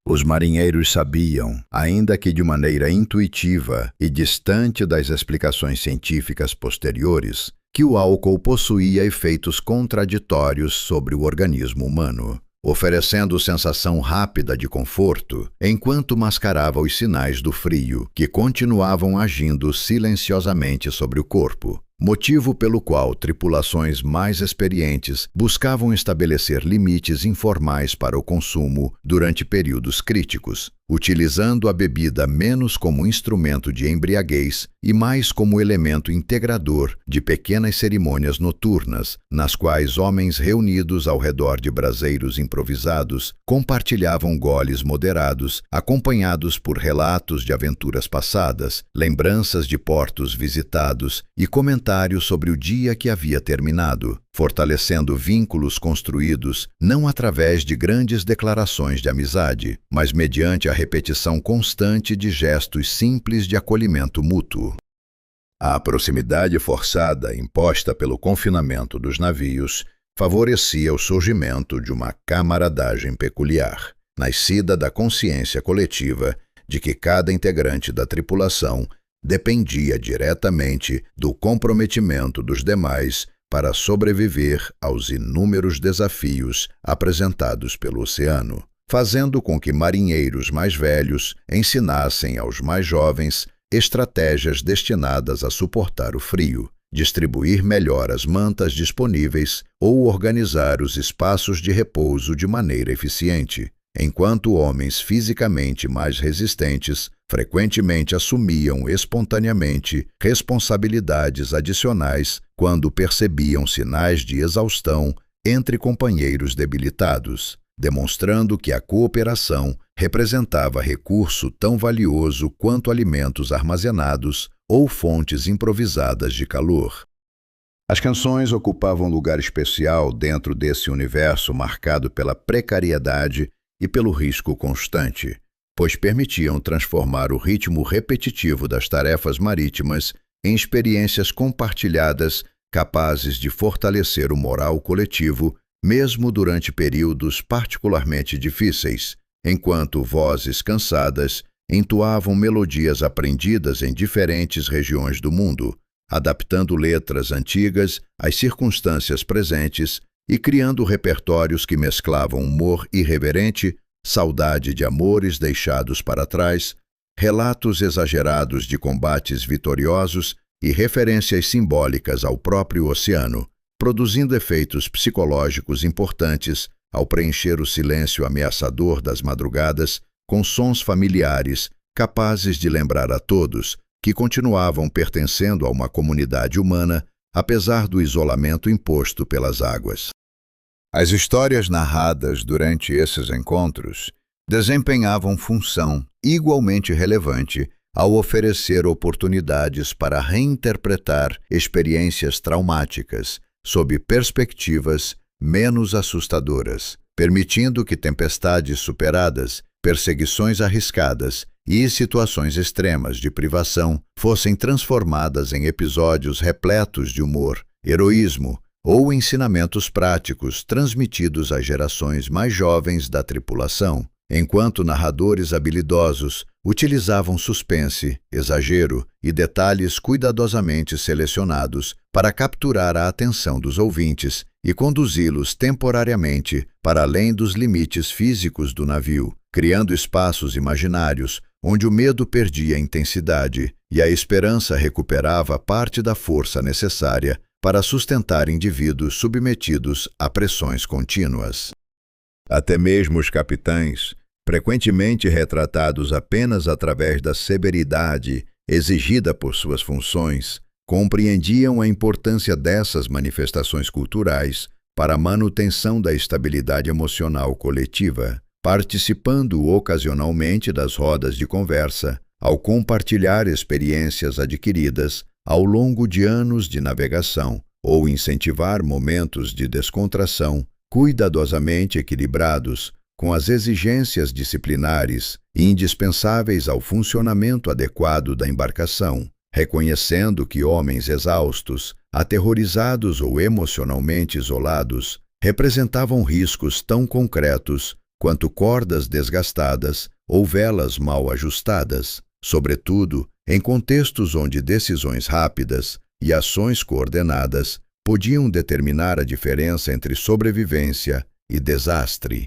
Os marinheiros sabiam, ainda que de maneira intuitiva e distante das explicações científicas posteriores, que o álcool possuía efeitos contraditórios sobre o organismo humano, oferecendo sensação rápida de conforto, enquanto mascarava os sinais do frio, que continuavam agindo silenciosamente sobre o corpo, motivo pelo qual tripulações mais experientes buscavam estabelecer limites informais para o consumo durante períodos críticos, utilizando a bebida menos como instrumento de embriaguez e mais como elemento integrador de pequenas cerimônias noturnas, nas quais homens reunidos ao redor de braseiros improvisados compartilhavam goles moderados, acompanhados por relatos de aventuras passadas, lembranças de portos visitados e comentários sobre o dia que havia terminado, fortalecendo vínculos construídos não através de grandes declarações de amizade, mas mediante a repetição constante de gestos simples de acolhimento mútuo. A proximidade forçada imposta pelo confinamento dos navios favorecia o surgimento de uma camaradagem peculiar, nascida da consciência coletiva de que cada integrante da tripulação dependia diretamente do comprometimento dos demais para sobreviver aos inúmeros desafios apresentados pelo oceano, fazendo com que marinheiros mais velhos ensinassem aos mais jovens estratégias destinadas a suportar o frio, distribuir melhor as mantas disponíveis ou organizar os espaços de repouso de maneira eficiente, enquanto homens fisicamente mais resistentes frequentemente assumiam espontaneamente responsabilidades adicionais quando percebiam sinais de exaustão entre companheiros debilitados, demonstrando que a cooperação representava recurso tão valioso quanto alimentos armazenados ou fontes improvisadas de calor. As canções ocupavam lugar especial dentro desse universo marcado pela precariedade e pelo risco constante, pois permitiam transformar o ritmo repetitivo das tarefas marítimas em experiências compartilhadas capazes de fortalecer o moral coletivo, mesmo durante períodos particularmente difíceis, enquanto vozes cansadas entoavam melodias aprendidas em diferentes regiões do mundo, adaptando letras antigas às circunstâncias presentes e criando repertórios que mesclavam humor irreverente, saudade de amores deixados para trás, relatos exagerados de combates vitoriosos e referências simbólicas ao próprio oceano, produzindo efeitos psicológicos importantes ao preencher o silêncio ameaçador das madrugadas com sons familiares capazes de lembrar a todos que continuavam pertencendo a uma comunidade humana, apesar do isolamento imposto pelas águas. As histórias narradas durante esses encontros desempenhavam função igualmente relevante ao oferecer oportunidades para reinterpretar experiências traumáticas sob perspectivas menos assustadoras, permitindo que tempestades superadas, perseguições arriscadas e situações extremas de privação fossem transformadas em episódios repletos de humor, heroísmo ou ensinamentos práticos transmitidos às gerações mais jovens da tripulação, enquanto narradores habilidosos utilizavam suspense, exagero e detalhes cuidadosamente selecionados para capturar a atenção dos ouvintes e conduzi-los temporariamente para além dos limites físicos do navio, criando espaços imaginários onde o medo perdia intensidade e a esperança recuperava parte da força necessária para sustentar indivíduos submetidos a pressões contínuas. Até mesmo os capitães, frequentemente retratados apenas através da severidade exigida por suas funções, compreendiam a importância dessas manifestações culturais para a manutenção da estabilidade emocional coletiva, participando ocasionalmente das rodas de conversa, ao compartilhar experiências adquiridas ao longo de anos de navegação, ou incentivar momentos de descontração cuidadosamente equilibrados com as exigências disciplinares indispensáveis ao funcionamento adequado da embarcação, reconhecendo que homens exaustos, aterrorizados ou emocionalmente isolados representavam riscos tão concretos quanto cordas desgastadas ou velas mal ajustadas, sobretudo em contextos onde decisões rápidas e ações coordenadas podiam determinar a diferença entre sobrevivência e desastre.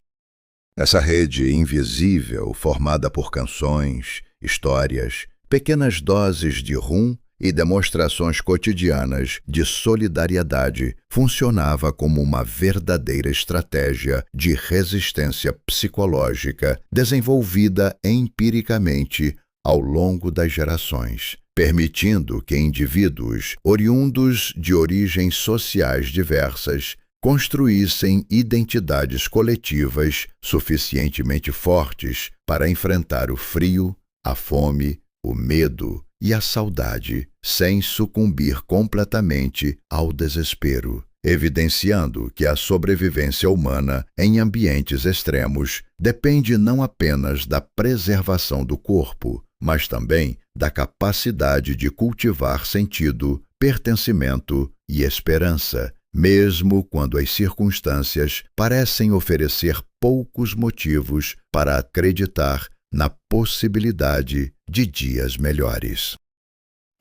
Essa rede invisível, formada por canções, histórias, pequenas doses de rum e demonstrações cotidianas de solidariedade, funcionava como uma verdadeira estratégia de resistência psicológica desenvolvida empiricamente ao longo das gerações, permitindo que indivíduos oriundos de origens sociais diversas construíssem identidades coletivas suficientemente fortes para enfrentar o frio, a fome, o medo e a saudade, sem sucumbir completamente ao desespero, evidenciando que a sobrevivência humana em ambientes extremos depende não apenas da preservação do corpo, mas também da capacidade de cultivar sentido, pertencimento e esperança, mesmo quando as circunstâncias parecem oferecer poucos motivos para acreditar na possibilidade de dias melhores.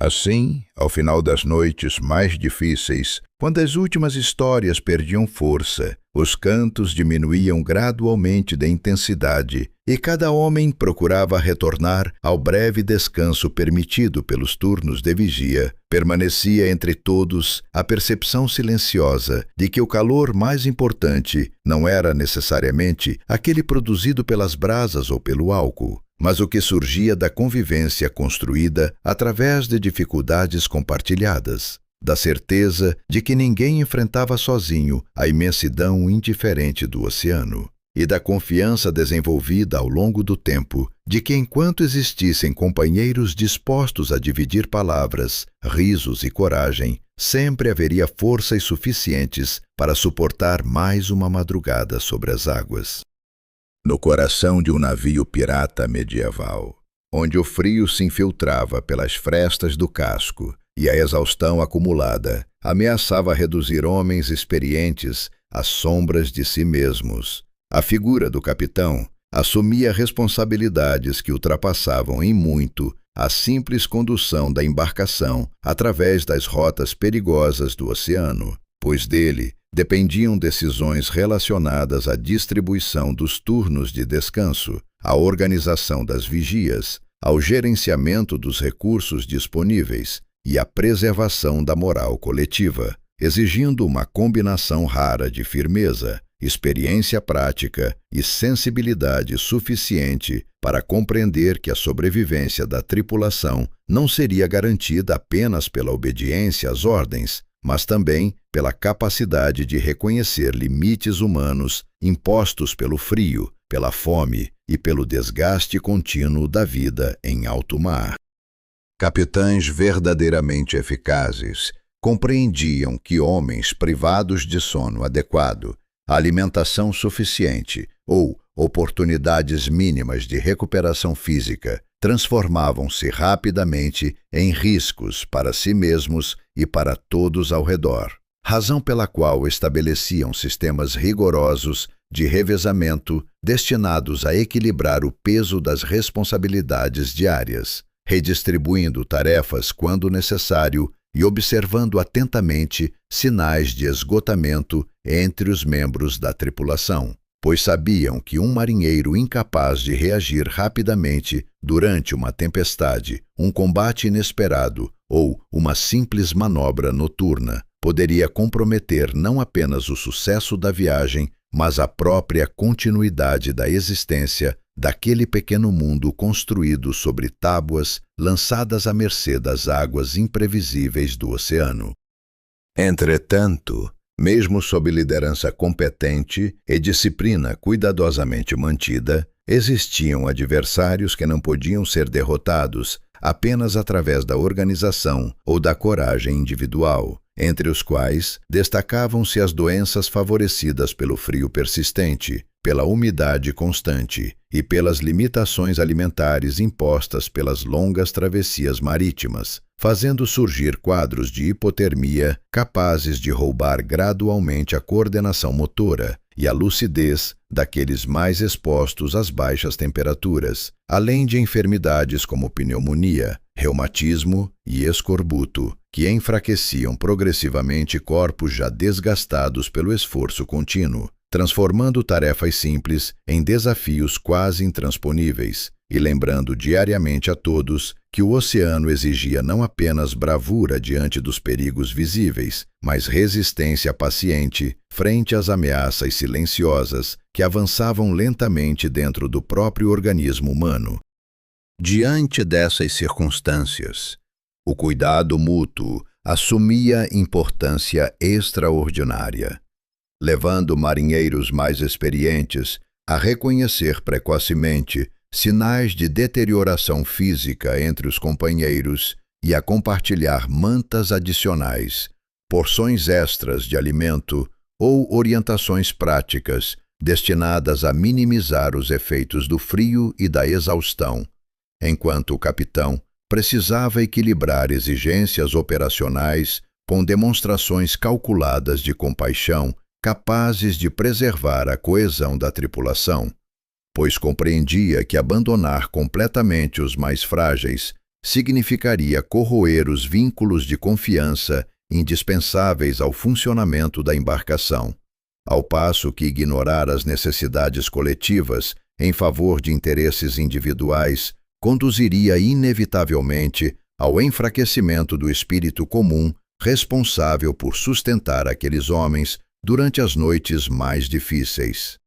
Assim, ao final das noites mais difíceis, quando as últimas histórias perdiam força, os cantos diminuíam gradualmente de intensidade e cada homem procurava retornar ao breve descanso permitido pelos turnos de vigia, permanecia entre todos a percepção silenciosa de que o calor mais importante não era necessariamente aquele produzido pelas brasas ou pelo álcool, mas o que surgia da convivência construída através de dificuldades compartilhadas, da certeza de que ninguém enfrentava sozinho a imensidão indiferente do oceano, e da confiança desenvolvida ao longo do tempo de que enquanto existissem companheiros dispostos a dividir palavras, risos e coragem, sempre haveria forças suficientes para suportar mais uma madrugada sobre as águas. No coração de um navio pirata medieval, onde o frio se infiltrava pelas frestas do casco e a exaustão acumulada ameaçava reduzir homens experientes às sombras de si mesmos, a figura do capitão assumia responsabilidades que ultrapassavam em muito a simples condução da embarcação através das rotas perigosas do oceano, pois dele dependiam decisões relacionadas à distribuição dos turnos de descanso, à organização das vigias, ao gerenciamento dos recursos disponíveis e à preservação da moral coletiva, exigindo uma combinação rara de firmeza, experiência prática e sensibilidade suficiente para compreender que a sobrevivência da tripulação não seria garantida apenas pela obediência às ordens, mas também pela capacidade de reconhecer limites humanos impostos pelo frio, pela fome e pelo desgaste contínuo da vida em alto mar. Capitães verdadeiramente eficazes compreendiam que homens privados de sono adequado, alimentação suficiente ou oportunidades mínimas de recuperação física transformavam-se rapidamente em riscos para si mesmos e para todos ao redor, razão pela qual estabeleciam sistemas rigorosos de revezamento destinados a equilibrar o peso das responsabilidades diárias, redistribuindo tarefas quando necessário e observando atentamente sinais de esgotamento entre os membros da tripulação, pois sabiam que um marinheiro incapaz de reagir rapidamente durante uma tempestade, um combate inesperado ou uma simples manobra noturna poderia comprometer não apenas o sucesso da viagem, mas a própria continuidade da existência daquele pequeno mundo construído sobre tábuas lançadas à mercê das águas imprevisíveis do oceano. Entretanto, mesmo sob liderança competente e disciplina cuidadosamente mantida, existiam adversários que não podiam ser derrotados apenas através da organização ou da coragem individual, entre os quais destacavam-se as doenças favorecidas pelo frio persistente, pela umidade constante e pelas limitações alimentares impostas pelas longas travessias marítimas, fazendo surgir quadros de hipotermia capazes de roubar gradualmente a coordenação motora e a lucidez daqueles mais expostos às baixas temperaturas, além de enfermidades como pneumonia, reumatismo e escorbuto, que enfraqueciam progressivamente corpos já desgastados pelo esforço contínuo, transformando tarefas simples em desafios quase intransponíveis e lembrando diariamente a todos que o oceano exigia não apenas bravura diante dos perigos visíveis, mas resistência paciente frente às ameaças silenciosas que avançavam lentamente dentro do próprio organismo humano. Diante dessas circunstâncias, o cuidado mútuo assumia importância extraordinária, levando marinheiros mais experientes a reconhecer precocemente sinais de deterioração física entre os companheiros e a compartilhar mantas adicionais, porções extras de alimento ou orientações práticas destinadas a minimizar os efeitos do frio e da exaustão, enquanto o capitão precisava equilibrar exigências operacionais com demonstrações calculadas de compaixão capazes de preservar a coesão da tripulação, pois compreendia que abandonar completamente os mais frágeis significaria corroer os vínculos de confiança indispensáveis ao funcionamento da embarcação, ao passo que ignorar as necessidades coletivas em favor de interesses individuais conduziria inevitavelmente ao enfraquecimento do espírito comum responsável por sustentar aqueles homens durante as noites mais difíceis.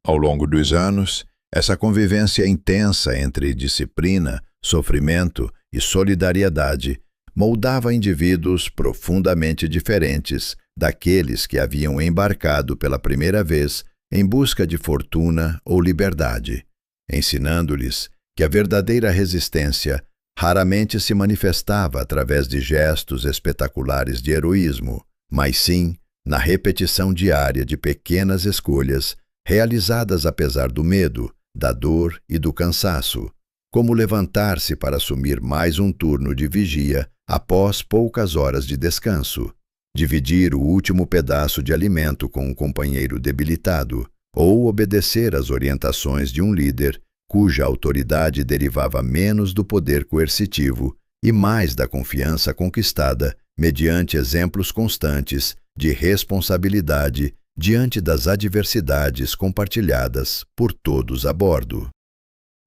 Ao longo dos anos, essa convivência intensa entre disciplina, sofrimento e solidariedade moldava indivíduos profundamente diferentes daqueles que haviam embarcado pela primeira vez em busca de fortuna ou liberdade, ensinando-lhes que a verdadeira resistência raramente se manifestava através de gestos espetaculares de heroísmo, mas sim na repetição diária de pequenas escolhas realizadas apesar do medo, da dor e do cansaço, como levantar-se para assumir mais um turno de vigia após poucas horas de descanso, dividir o último pedaço de alimento com um companheiro debilitado, ou obedecer às orientações de um líder cuja autoridade derivava menos do poder coercitivo e mais da confiança conquistada mediante exemplos constantes de responsabilidade diante das adversidades compartilhadas por todos a bordo.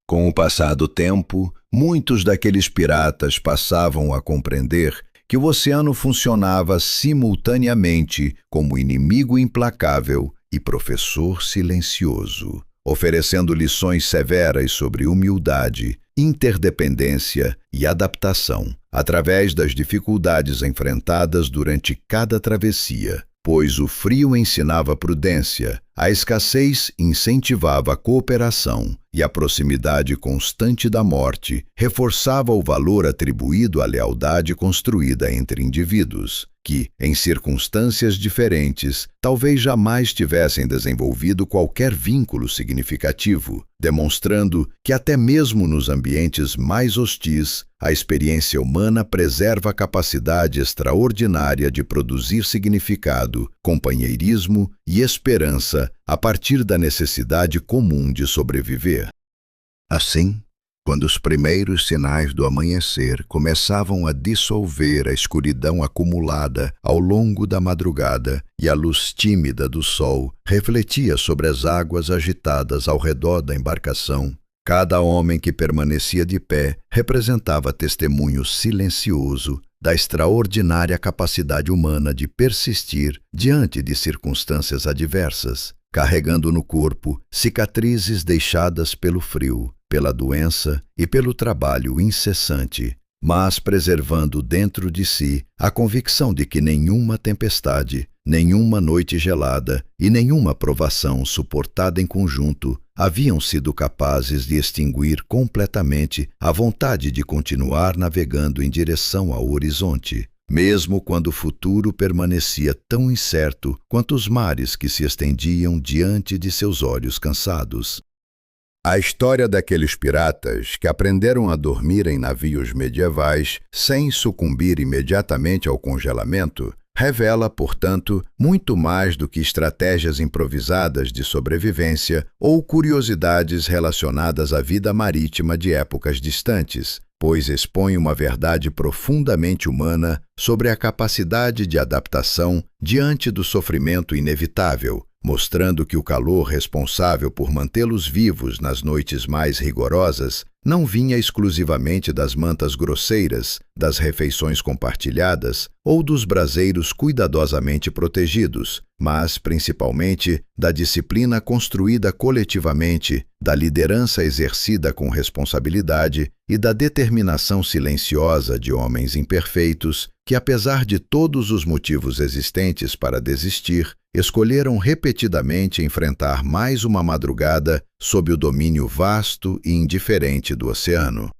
Com o passar do tempo, muitos daqueles piratas passavam a compreender que o oceano funcionava simultaneamente como inimigo implacável e professor silencioso, oferecendo lições severas sobre humildade, interdependência e adaptação, através das dificuldades enfrentadas durante cada travessia, pois o frio ensinava prudência, a escassez incentivava a cooperação e a proximidade constante da morte reforçava o valor atribuído à lealdade construída entre indivíduos, que, em circunstâncias diferentes, talvez jamais tivessem desenvolvido qualquer vínculo significativo, demonstrando que até mesmo nos ambientes mais hostis, a experiência humana preserva a capacidade extraordinária de produzir significado, companheirismo e esperança a partir da necessidade comum de sobreviver. Assim, quando os primeiros sinais do amanhecer começavam a dissolver a escuridão acumulada ao longo da madrugada e a luz tímida do sol refletia sobre as águas agitadas ao redor da embarcação, cada homem que permanecia de pé representava testemunho silencioso da extraordinária capacidade humana de persistir diante de circunstâncias adversas, carregando no corpo cicatrizes deixadas pelo frio, pela doença e pelo trabalho incessante, mas preservando dentro de si a convicção de que nenhuma tempestade, nenhuma noite gelada e nenhuma provação suportada em conjunto haviam sido capazes de extinguir completamente a vontade de continuar navegando em direção ao horizonte, mesmo quando o futuro permanecia tão incerto quanto os mares que se estendiam diante de seus olhos cansados. A história daqueles piratas que aprenderam a dormir em navios medievais sem sucumbir imediatamente ao congelamento revela, portanto, muito mais do que estratégias improvisadas de sobrevivência ou curiosidades relacionadas à vida marítima de épocas distantes, pois expõe uma verdade profundamente humana sobre a capacidade de adaptação diante do sofrimento inevitável, mostrando que o calor responsável por mantê-los vivos nas noites mais rigorosas não vinha exclusivamente das mantas grosseiras, das refeições compartilhadas ou dos braseiros cuidadosamente protegidos, mas principalmente da disciplina construída coletivamente, da liderança exercida com responsabilidade e da determinação silenciosa de homens imperfeitos que, apesar de todos os motivos existentes para desistir, escolheram repetidamente enfrentar mais uma madrugada sob o domínio vasto e indiferente do oceano.